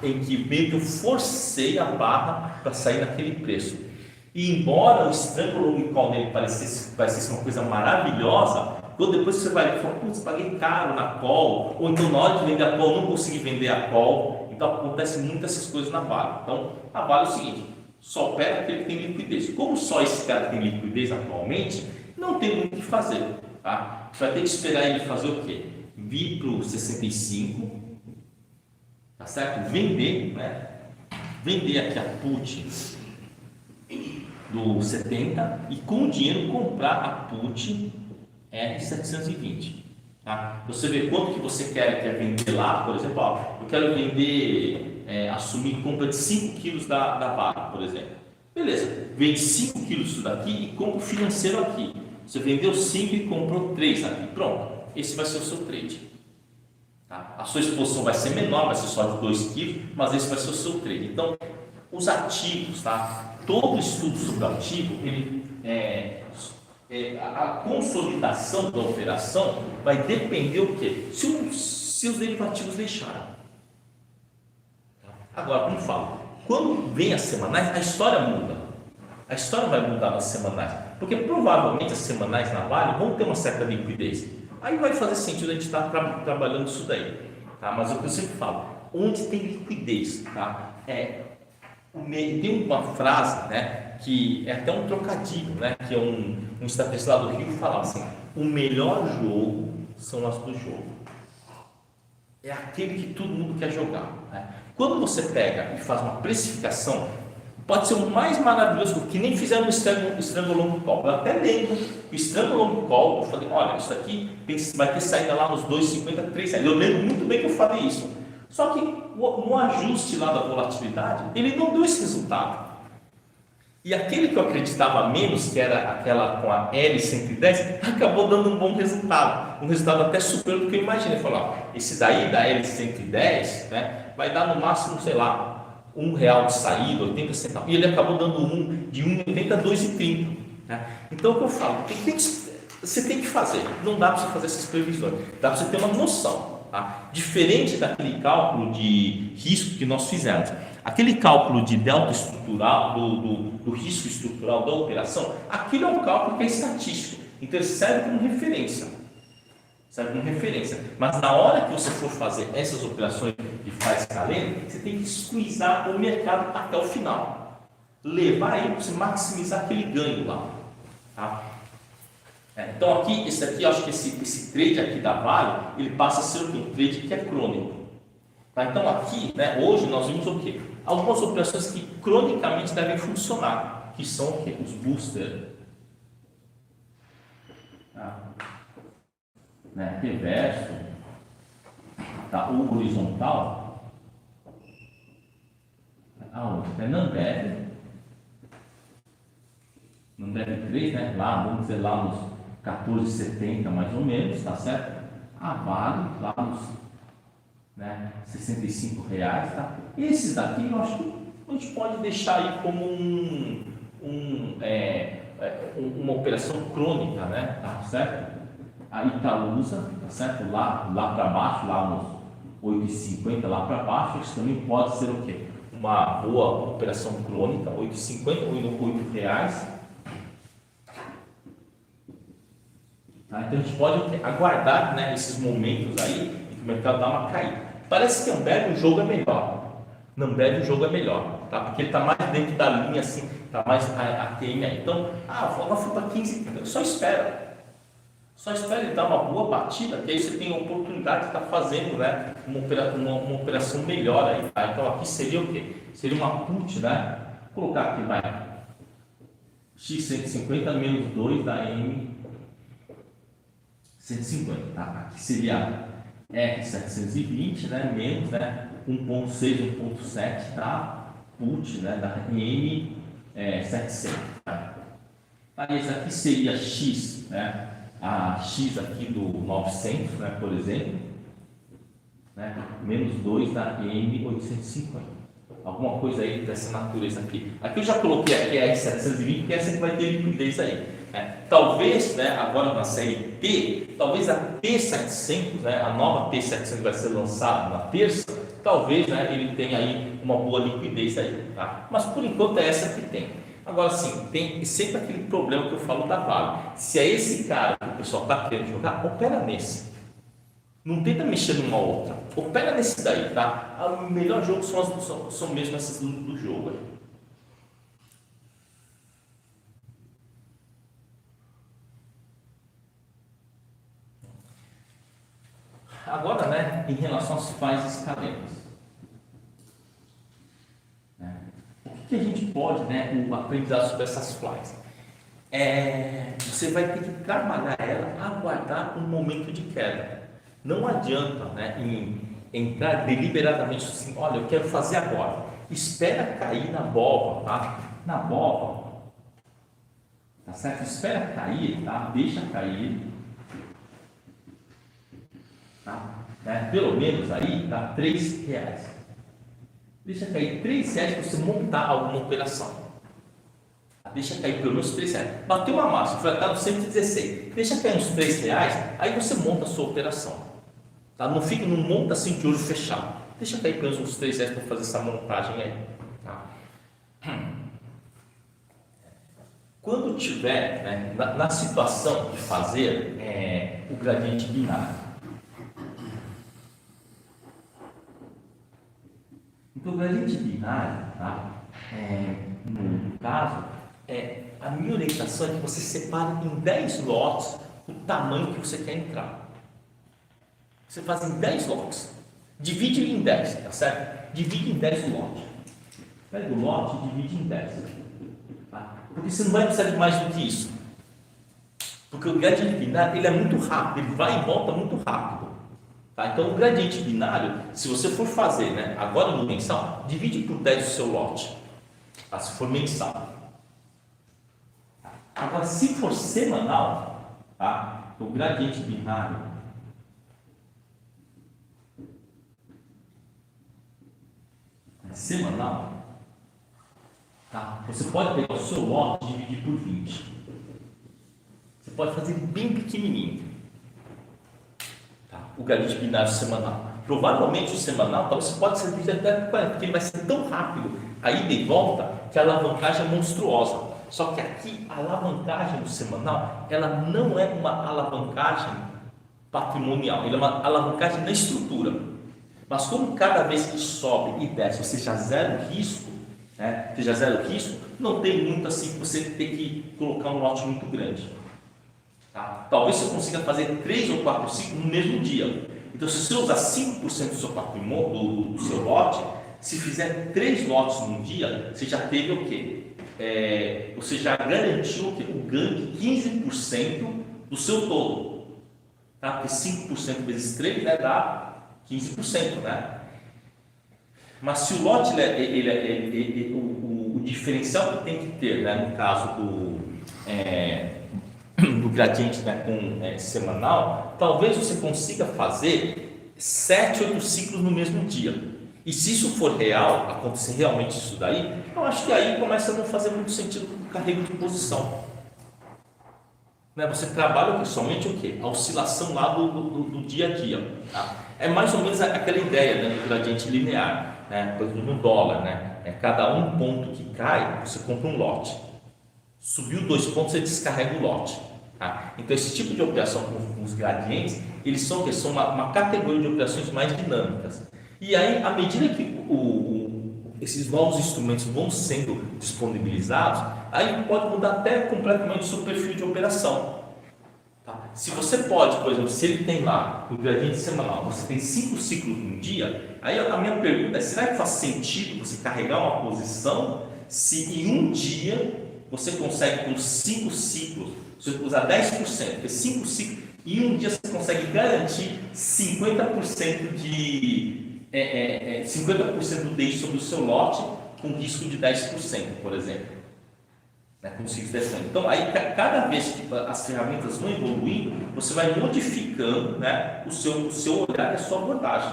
em que meio que eu forcei a barra para sair naquele preço. E embora o Strangle Long Call dele parecesse uma coisa maravilhosa, quando depois você vai falar: putz, paguei caro na call, ou então na hora de vender a call não consegui vender a call. Então, acontece muitas essas coisas na Vale. Então, a Vale é o seguinte: só opera aquele que tem liquidez. Como só esse cara tem liquidez atualmente, não tem muito o que fazer. Tá? Você vai ter que esperar ele fazer o quê? Vir para o 65, tá certo? Vender, né? Vender aqui a put do 70 e com o dinheiro comprar a put R720. Tá? Você vê quanto que você quer vender lá, por exemplo, eu quero vender, assumir compra de 5 quilos da Vale, por exemplo. Beleza, vende 5 quilos disso daqui e compra o financeiro aqui. Você vendeu 5 e comprou 3 aqui. Pronto, esse vai ser o seu trade. Tá? A sua exposição vai ser menor, vai ser só de 2 quilos, mas esse vai ser o seu trade. Então, os ativos, tá? Todo estudo sobre ativo, a consolidação da operação vai depender o quê? Se os derivativos deixaram. Agora, como falo, quando vem a semanais, a história muda. A história vai mudar nas semanais, porque provavelmente as semanais na Vale vão ter uma certa liquidez. Aí vai fazer sentido a gente estar trabalhando isso daí, tá? Mas o que eu sempre falo, onde tem liquidez, tá? Tem uma frase, né, que é até um trocadilho, né, que é um estrategista lá do Rio que falava assim: o melhor jogo são as do jogo. É aquele que todo mundo quer jogar, né? Quando você pega e faz uma precificação, pode ser o mais maravilhoso, que nem fizeram no Strangle Long Call. Eu até lembro o Strangle Long Call, eu falei, olha, isso aqui vai ter saída lá nos 2,50, 3 reais. Eu lembro muito bem que eu falei isso. Só que no ajuste lá da volatilidade, ele não deu esse resultado. E aquele que eu acreditava menos, que era aquela com a L110, acabou dando um bom resultado. Um resultado até superior do que eu imaginei. Eu falei, ó, esse daí da L110, né, vai dar no máximo, sei lá, R$1 de saída, 80 centavos. E ele acabou dando de 1,80 a 2,30. Né? Então, o que eu falo, você tem que fazer. Não dá para você fazer essas previsões. Dá para você ter uma noção. Tá? Diferente daquele cálculo de risco que nós fizemos. Aquele cálculo de delta estrutural, do risco estrutural da operação, aquilo é um cálculo que é estatístico. Então, ele serve como referência. Mas na hora que você for fazer essas operações de faz calendo, você tem que squeezar o mercado até o final, levar ele para você maximizar aquele ganho lá, tá? Então aqui, esse aqui, eu acho que esse trade aqui da Vale, ele passa a ser um trade que é crônico, tá? Então aqui, né, hoje nós vimos o quê? Algumas operações que cronicamente devem funcionar, que são o quê? Os boosters, tá? Né, reverso, tá? O horizontal, aonde? Não deve 3, né? Lá, vamos dizer lá nos 14,70 mais ou menos, tá certo? A Vale, lá nos, né, R$65, tá? Esses daqui eu acho que a gente pode deixar aí como uma operação crônica, né? Tá certo? A Itaúsa, tá certo? Lá para baixo, lá nos 8,50 lá para baixo, isso também pode ser o quê? Uma boa operação crônica, 8,50 ou R$8. Tá? Então a gente pode aguardar, né, esses momentos aí em que o mercado dá uma caída. Parece que Ambev o jogo é melhor. Ambev o jogo é melhor, tá? Porque ele está mais dentro da linha, assim, está mais ATM aí. Então, ela foi para 15, só espera. Só espera ele dar uma boa batida, que aí você tem a oportunidade de estar fazendo, né, uma operação melhor aí, tá? Então aqui seria o quê? Seria uma put, né? Vou colocar aqui, vai, X150 menos 2 da M150, tá? Aqui seria R720, né? Menos, né? 1,6, 1,7, tá? Put, né? Da M700, tá? Aí esse aqui seria X, né? A X aqui do 900, né, por exemplo, né, menos 2 da M850. Alguma coisa aí dessa natureza aqui. Aqui eu já coloquei aqui a R720, que é essa que vai ter liquidez aí. Né. Talvez, né, agora na série T, talvez a T700, né, a nova T700 vai ser lançada na terça, talvez, né, ele tenha aí uma boa liquidez aí. Tá? Mas por enquanto é essa que tem. Agora sim, tem sempre aquele problema que eu falo da Vale. Se é esse cara que o pessoal está querendo jogar, opera nesse. Não tenta mexer numa outra. Opera nesse daí, tá? O melhor jogo são mesmo essas do jogo aí. Agora, né, em relação às fases escaleras. O que a gente pode, né, aprender sobre essas flies? Você vai ter que trabalhar ela, aguardar um momento de queda. Não adianta, né, em entrar deliberadamente assim, olha, eu quero fazer agora. Espera cair na BOVA, tá? Na BOVA, tá certo? Espera cair, tá? Deixa cair, tá? Pelo menos aí, tá? R$3. Deixa cair R$3 para você montar alguma operação. Deixa cair pelo menos R$3. Bateu uma máxima, foi até no 116. Deixa cair uns R$3, aí você monta a sua operação. Tá? Não monta assim de olho fechado. Deixa cair pelo menos uns R$3 para fazer essa montagem aí. Tá? Quando tiver, né, na situação de fazer o gradiente binário. Então, o gradiente binário, tá? No caso, a minha orientação é que você separe em 10 lotes o tamanho que você quer entrar. Você faz em 10 lotes. Divide ele em 10, tá certo? Divide em 10 lotes. Pega o lote e divide em 10. Tá? Porque você não vai precisar de mais do que isso. Porque o gradiente binário ele é muito rápido, ele vai e volta muito rápido. Tá? Então, o gradiente binário, se você for fazer, né, agora no mensal, divide por 10 o seu lote. Tá? Se for mensal. Agora, se for semanal, tá? O gradiente binário semanal, tá? Você pode pegar o seu lote e dividir por 20. Você pode fazer bem pequenininho, tá? O gradiente binário semanal. Provavelmente o semanal, então você pode ser dividido até por 40, porque ele vai ser tão rápido a ida e volta que a alavancagem é monstruosa. Só que aqui a alavancagem do semanal, ela não é uma alavancagem patrimonial, ela é uma alavancagem na estrutura. Mas como cada vez que sobe e desce, você já zero risco, né? Você já zero risco, não tem muito assim que você tem que colocar um lote muito grande. Tá? Talvez você consiga fazer 3 ou 4 ciclos no mesmo dia. Então, se você usar 5% do seu patrimônio, do seu lote, se fizer 3 lotes num dia, você já teve o quê? Você já garantiu o quê? O ganho de 15% do seu todo. Tá? Porque 5% vezes 3, né, dá 15%, né? Mas se o lote, o diferencial que tem que ter, né, no caso do gradiente, né, com semanal, talvez você consiga fazer 7, 8 ciclos no mesmo dia. E se isso for real, acontecer realmente isso daí, eu acho que aí começa a não fazer muito sentido o carrego de posição. Né? Você trabalha somente o quê? A oscilação lá do dia a dia. Tá? É mais ou menos aquela ideia, né, do gradiente linear, né? Por exemplo, no dólar, né? Cada um ponto que cai, você compra um lote. Subiu 2 pontos, você descarrega o lote. Tá? Então, esse tipo de operação com os gradientes, eles são uma categoria de operações mais dinâmicas. E aí, à medida que esses novos instrumentos vão sendo disponibilizados, aí pode mudar até completamente o seu perfil de operação. Tá? Se você pode, por exemplo, se ele tem lá o gradiente semanal, você tem 5 ciclos num dia, aí a minha pergunta é, será que faz sentido você carregar uma posição se em um dia você consegue com 5 ciclos, você usar 10%, porque 5 ciclos, em um dia você consegue garantir 50% de 50% do day sobre o seu lote com risco de 10%, por exemplo, né, com 5%. Então, aí, cada vez que as ferramentas vão evoluindo, você vai modificando, né, o seu olhar e a sua abordagem.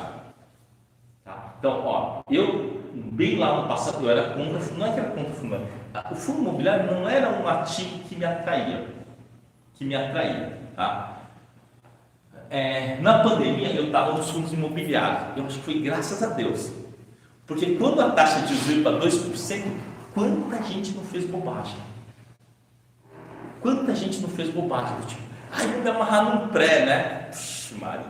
Tá? Então, ó, eu, bem lá no passado, eu era contra, não é que era contra o fundo, o fundo imobiliário não era um ativo que me atraía, tá? Na pandemia eu estava nos fundos imobiliários, eu acho que foi graças a Deus, porque quando a taxa de juros para 2%, quanta gente não fez bobagem? Tipo, vou me amarrar num pré, né? Puxa, Maria,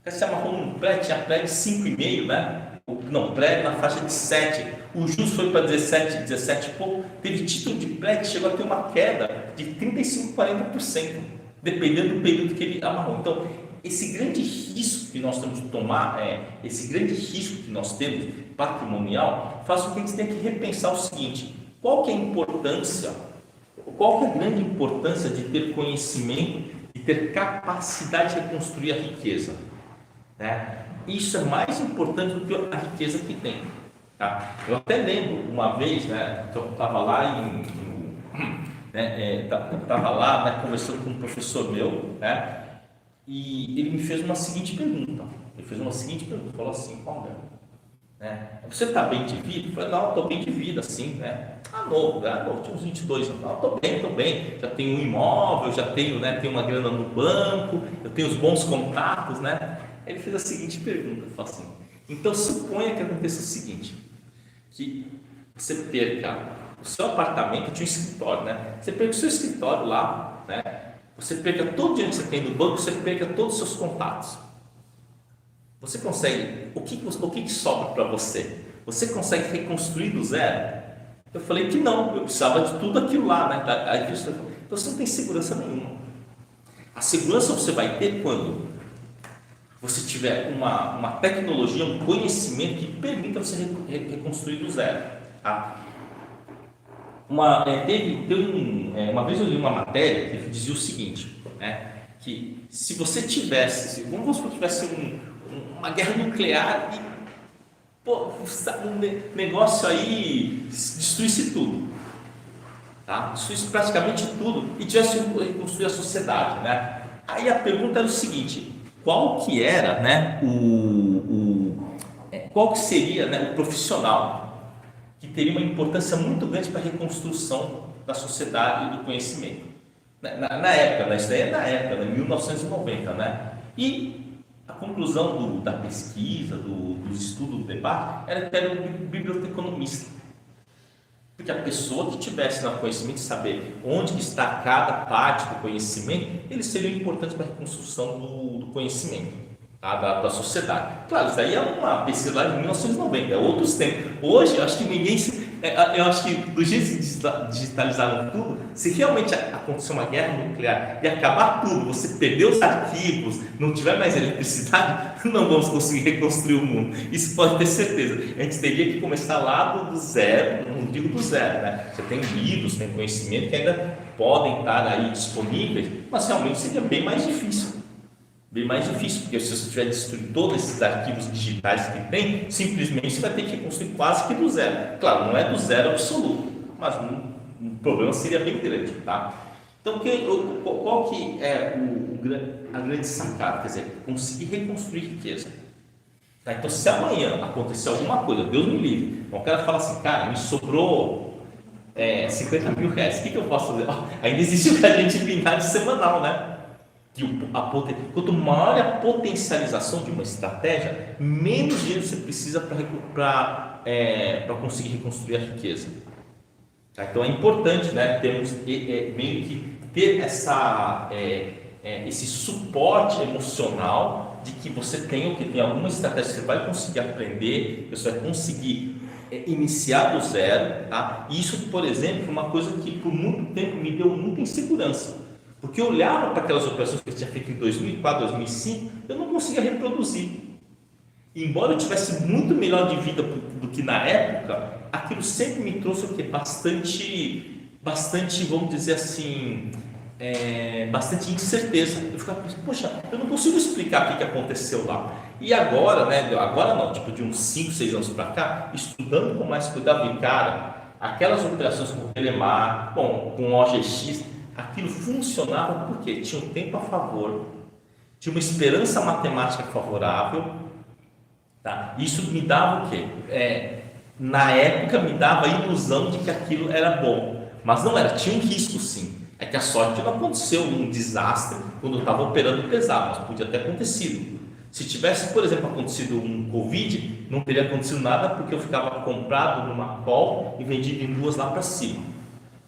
se amarrou num pré, tinha pré de 5,5, né? Não, pré na faixa de 7, o juros foi para 17 e pouco, teve título de pré que chegou a ter uma queda de 35%, 40%, dependendo do período que ele amarrou. Então, esse grande risco que nós temos de tomar, esse grande risco que nós temos patrimonial, faz com que a gente tenha que repensar o seguinte: qual que é a grande importância de ter conhecimento e ter capacidade de reconstruir a riqueza? Né? Isso é mais importante do que a riqueza que tem. Tá? Eu até lembro uma vez, né, que eu estava lá estava lá, né, conversando com um professor meu, né, e ele me fez uma seguinte pergunta. Falou assim: Paulo, né, você está bem de vida? Eu falei: não, estou bem de vida, sim, né? Novo, tinha uns 22 anos. Estou bem, já tenho um imóvel, já tenho, né, tenho uma grana no banco, eu tenho os bons contatos, né? Ele fez a seguinte pergunta, falou assim: então suponha que aconteça o seguinte, que você perca o seu apartamento tinha um escritório, né? Você pega o seu escritório lá, né? Você pega todo o dinheiro que você tem no banco, você pega todos os seus contatos. Você consegue, o que sobra para você? Você consegue reconstruir do zero? Eu falei que não, eu precisava de tudo aquilo lá, né? Então você não tem segurança nenhuma. A segurança você vai ter quando você tiver uma tecnologia, um conhecimento que permita você reconstruir do zero. Tá? Uma vez eu li uma matéria que dizia o seguinte, né? Que se você tivesse, vamos supor que tivesse uma guerra nuclear e um negócio aí destruísse tudo, tá? Destruísse praticamente tudo e tivesse que reconstruir a sociedade, né? Aí a pergunta era o seguinte: qual que era, né, qual que seria, né, o profissional que teria uma importância muito grande para a reconstrução da sociedade e do conhecimento? Na época, né, isso daí é na época, em 1990, né? E a conclusão da pesquisa, dos estudos, do debate, era que era um biblioteconomista. Porque a pessoa que tivesse no conhecimento, saber onde está cada parte do conhecimento, eles seriam importantes para a reconstrução do conhecimento, tá? da sociedade. Claro, isso aí é uma pesquisa lá de 1990, é outros tempos. Hoje, eu acho que eu acho que do jeito que digitalizaram tudo, se realmente acontecer uma guerra nuclear e acabar tudo, você perder os arquivos, não tiver mais eletricidade, não vamos conseguir reconstruir o mundo. Isso pode ter certeza. A gente teria que começar lá do zero, não digo do zero, né? Você tem livros, tem conhecimento que ainda podem estar aí disponíveis, mas realmente seria bem mais difícil. Bem mais difícil, porque se você tiver destruído todos esses arquivos digitais que tem, simplesmente você vai ter que reconstruir quase que do zero. Claro, não é do zero absoluto, mas um problema seria bem grande, tá? Então, qual que é a grande sacada? Quer dizer, conseguir reconstruir riqueza. Tá? Então, se amanhã acontecer alguma coisa, Deus me livre, o cara fala assim, cara, me sobrou 50 mil reais, o que eu posso fazer? Ainda existe o crédito binário semanal, né? Quanto maior a potencialização de uma estratégia, menos dinheiro você precisa para conseguir reconstruir a riqueza. Tá? Então é importante, né, termos meio que ter esse suporte emocional de que você tem alguma estratégia que você vai conseguir aprender, você vai conseguir iniciar do zero. Tá? Isso, por exemplo, é uma coisa que por muito tempo me deu muita insegurança. Porque eu olhava para aquelas operações que eu tinha feito em 2004, 2005, eu não conseguia reproduzir. E embora eu tivesse muito melhor de vida do que na época, aquilo sempre me trouxe o quê? Bastante, vamos dizer assim, bastante incerteza. Eu ficava pensando, poxa, eu não consigo explicar o que aconteceu lá. E agora, né? Agora não, tipo de uns 5, 6 anos para cá, estudando com mais cuidado, e cara, aquelas operações com o Telemar, com o OGX, aquilo funcionava porque tinha um tempo a favor, tinha uma esperança matemática favorável, tá? Isso me dava o quê? Na época me dava a ilusão de que aquilo era bom, mas não era, tinha um risco sim. É que a sorte não aconteceu um desastre quando eu estava operando pesado, mas podia ter acontecido. Se tivesse, por exemplo, acontecido um Covid, não teria acontecido nada porque eu ficava comprado numa call e vendido em duas lá para cima.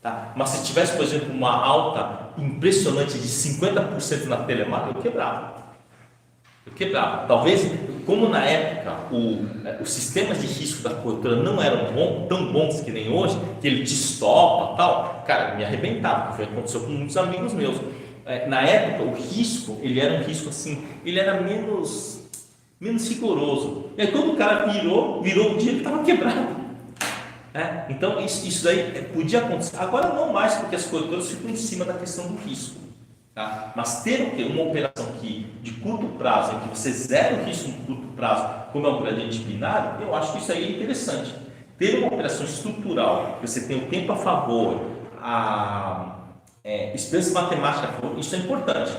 Tá? Mas se tivesse, por exemplo, uma alta impressionante de 50% na Telemar, eu quebrava. Talvez, como na época os sistemas de risco da corretora não eram tão bons que nem hoje, que ele te estopa tal, cara, me arrebentava. Foi o que aconteceu com muitos amigos meus. Na época, o risco, ele era um risco assim, ele era menos rigoroso. E aí, quando o cara virou o dia, ele estava quebrado. Então isso daí podia acontecer, agora não mais, porque as corretoras ficam em cima da questão do risco, tá? Mas ter uma operação de curto prazo, em que você zera o risco no curto prazo, como é um gradiente binário, eu acho que isso aí é interessante. Ter uma operação estrutural, que você tem o tempo a favor, experiência matemática a favor, isso é importante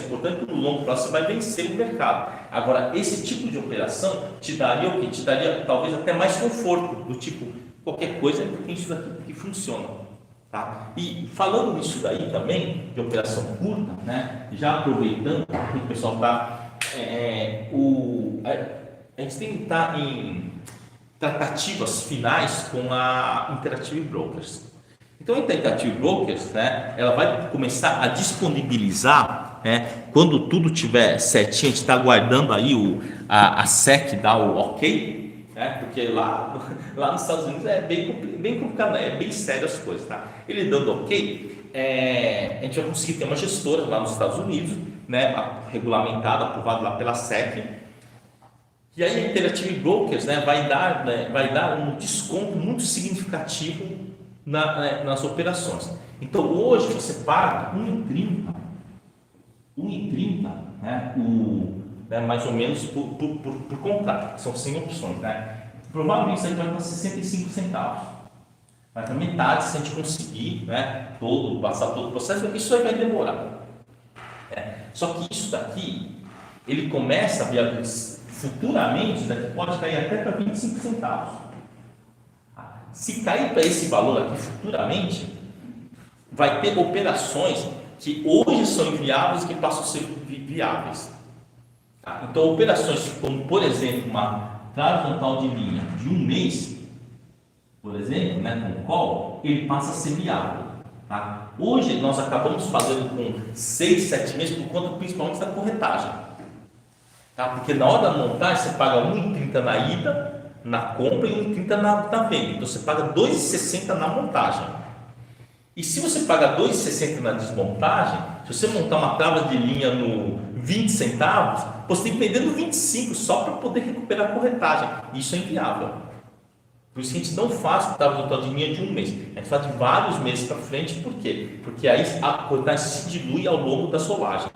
porque no longo prazo você vai vencer o mercado. Agora, esse tipo de operação te daria o quê? Te daria talvez até mais conforto, do tipo, qualquer coisa tem isso daqui que funciona, tá? E falando nisso daí também, de operação curta, né? Já aproveitando que o pessoal está, a gente tem que estar tratativas finais com a Interactive Brokers. Então, a Interactive Brokers, né, ela vai começar a disponibilizar, né, quando tudo tiver certinho, a gente está aguardando aí a SEC dar o ok, né, porque lá nos Estados Unidos é bem complicado, né, é bem sério as coisas, tá? Ele dando ok, a gente vai conseguir ter uma gestora lá nos Estados Unidos, né, regulamentada, aprovada lá pela SEC, e aí a Interactive Brokers, né, vai dar um desconto muito significativo nas operações. Então hoje você paga 1,30, né, mais ou menos por contrato, são 100 opções, né? Provavelmente isso aí vai para 65 centavos, mas a metade, se a gente conseguir, né, passar todo o processo, isso aí vai demorar. Só que isso daqui, ele começa a futuramente, daqui pode cair até para 25 centavos. Se cair para esse valor aqui futuramente, vai ter operações que hoje são inviáveis que passam a ser viáveis. Então, operações como, por exemplo, uma horizontal de linha de um mês, por exemplo, né, com call, ele passa a ser viável. Tá? Hoje, nós acabamos fazendo com 6, 7 meses por conta principalmente da corretagem. Tá? Porque na hora da montagem, você paga 1,30 na ida, na compra e 1,30 na venda. Então você paga 2,60 na montagem. E se você paga 2,60 na desmontagem, se você montar uma trava de linha no 20 centavos, você tem que vender no 25 só para poder recuperar a corretagem. Isso é inviável. Por isso que a gente não faz trava total de linha de um mês. A gente faz de vários meses para frente. Por quê? Porque aí a corretagem se dilui ao longo das rolagens.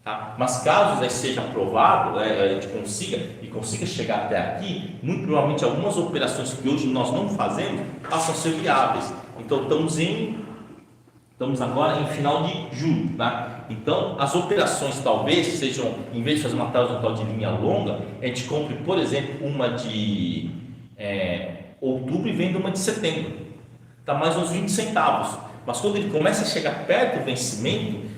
Tá? Mas caso aí seja aprovado, a gente consiga chegar até aqui, muito provavelmente algumas operações que hoje nós não fazemos passam a ser viáveis. Então estamos agora em final de julho, tá? Então as operações talvez sejam, em vez de fazer uma horizontal de linha longa, a gente compre, por exemplo, uma de outubro e venda uma de setembro, tá mais uns 20 centavos. Mas quando ele começa a chegar perto do vencimento,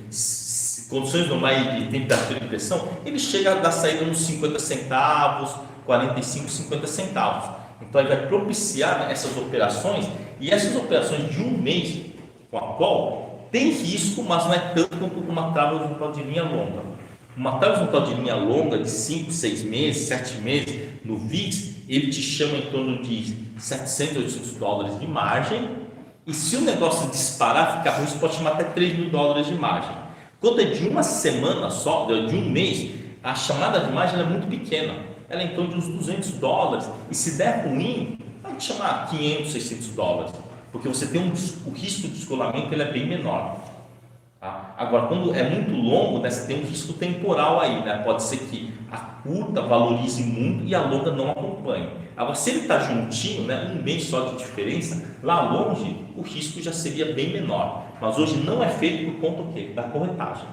condições normais de temperatura e pressão, ele chega a dar saída nos 50 centavos, 45, 50 centavos. Então ele vai propiciar essas operações, e essas operações de um mês com a qual tem risco, mas não é tanto quanto uma trava horizontal de linha longa. Uma trava horizontal de linha longa de 5, 6 meses, 7 meses no VIX, ele te chama em torno de 700, 800 dólares de margem, e se o negócio disparar, ficar ruim, você pode chamar até 3 mil dólares de margem. Quando é de uma semana só, de um mês, a chamada de margem é muito pequena. Ela é em torno de uns 200 dólares. E se der ruim, vai te chamar 500, 600 dólares. Porque você tem o risco de descolamento, ele é bem menor. Tá? Agora, quando é muito longo, né, você tem um risco temporal aí. Né? Pode ser que a curta valorize muito e a longa não acompanhe. Agora, se ele está juntinho, né, um mês só de diferença, lá longe o risco já seria bem menor. Mas hoje não é feito por conta do quê? Da corretagem.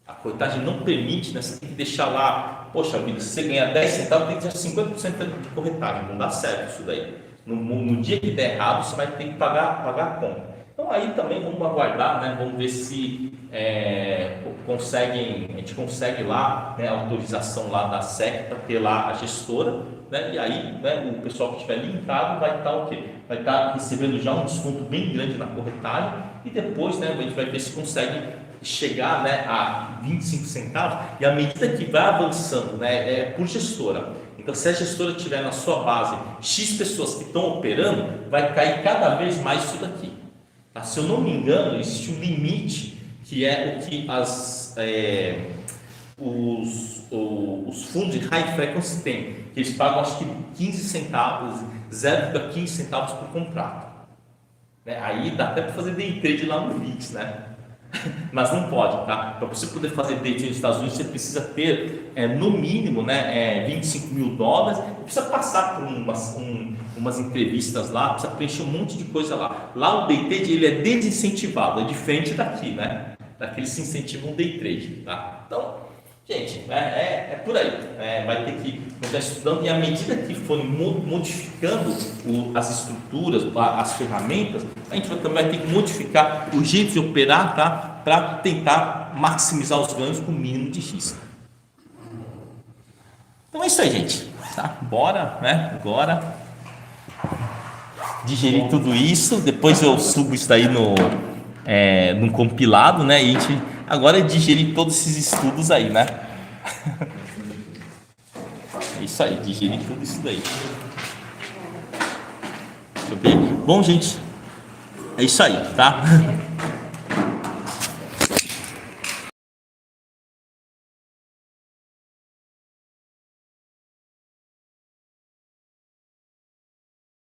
A corretagem não permite, né, você tem que deixar lá, poxa vida, se você ganhar 10 centavos, tem que deixar 50% de corretagem. Não dá certo isso daí. No dia que der errado, você vai ter que pagar a conta. Então aí também vamos aguardar, né, vamos ver se a gente consegue lá, né, a autorização lá da SEC para ter lá a gestora, né, e aí, né, o pessoal que estiver linkado vai estar o quê? Vai estar recebendo já um desconto bem grande na corretagem, e depois, né, a gente vai ver se consegue chegar, né, a 25 centavos, e à medida que vai avançando, né, por gestora. Então, se a gestora tiver na sua base X pessoas que estão operando, vai cair cada vez mais isso daqui. Tá? Se eu não me engano, existe um limite que é o que os fundos de high frequency têm, que eles pagam acho que 15 centavos, 0,15 centavos por contrato. Né? Aí dá até para fazer day trade lá no VIX, né? Mas não pode, tá? Para você poder fazer day trade nos Estados Unidos, você precisa ter no mínimo, né, 25 mil dólares, precisa passar por umas entrevistas lá, precisa preencher um monte de coisa lá. Lá o day trade ele é desincentivado, é diferente daqui, né? Daqui eles se incentivam um day trade, tá? Então, gente, é por aí, vai ter que estar estudando, e à medida que forem modificando as estruturas, as ferramentas, a gente também vai ter que modificar o jeito de operar, tá? Para tentar maximizar os ganhos com o mínimo de risco. Então é isso aí, gente. Tá? Bora, né? Agora digerir tudo isso. Depois eu subo isso daí no compilado, né? E a gente agora digerir todos esses estudos aí, né? É isso aí, digerir tudo isso daí. Deixa eu ver. Bom, gente, é isso aí, tá?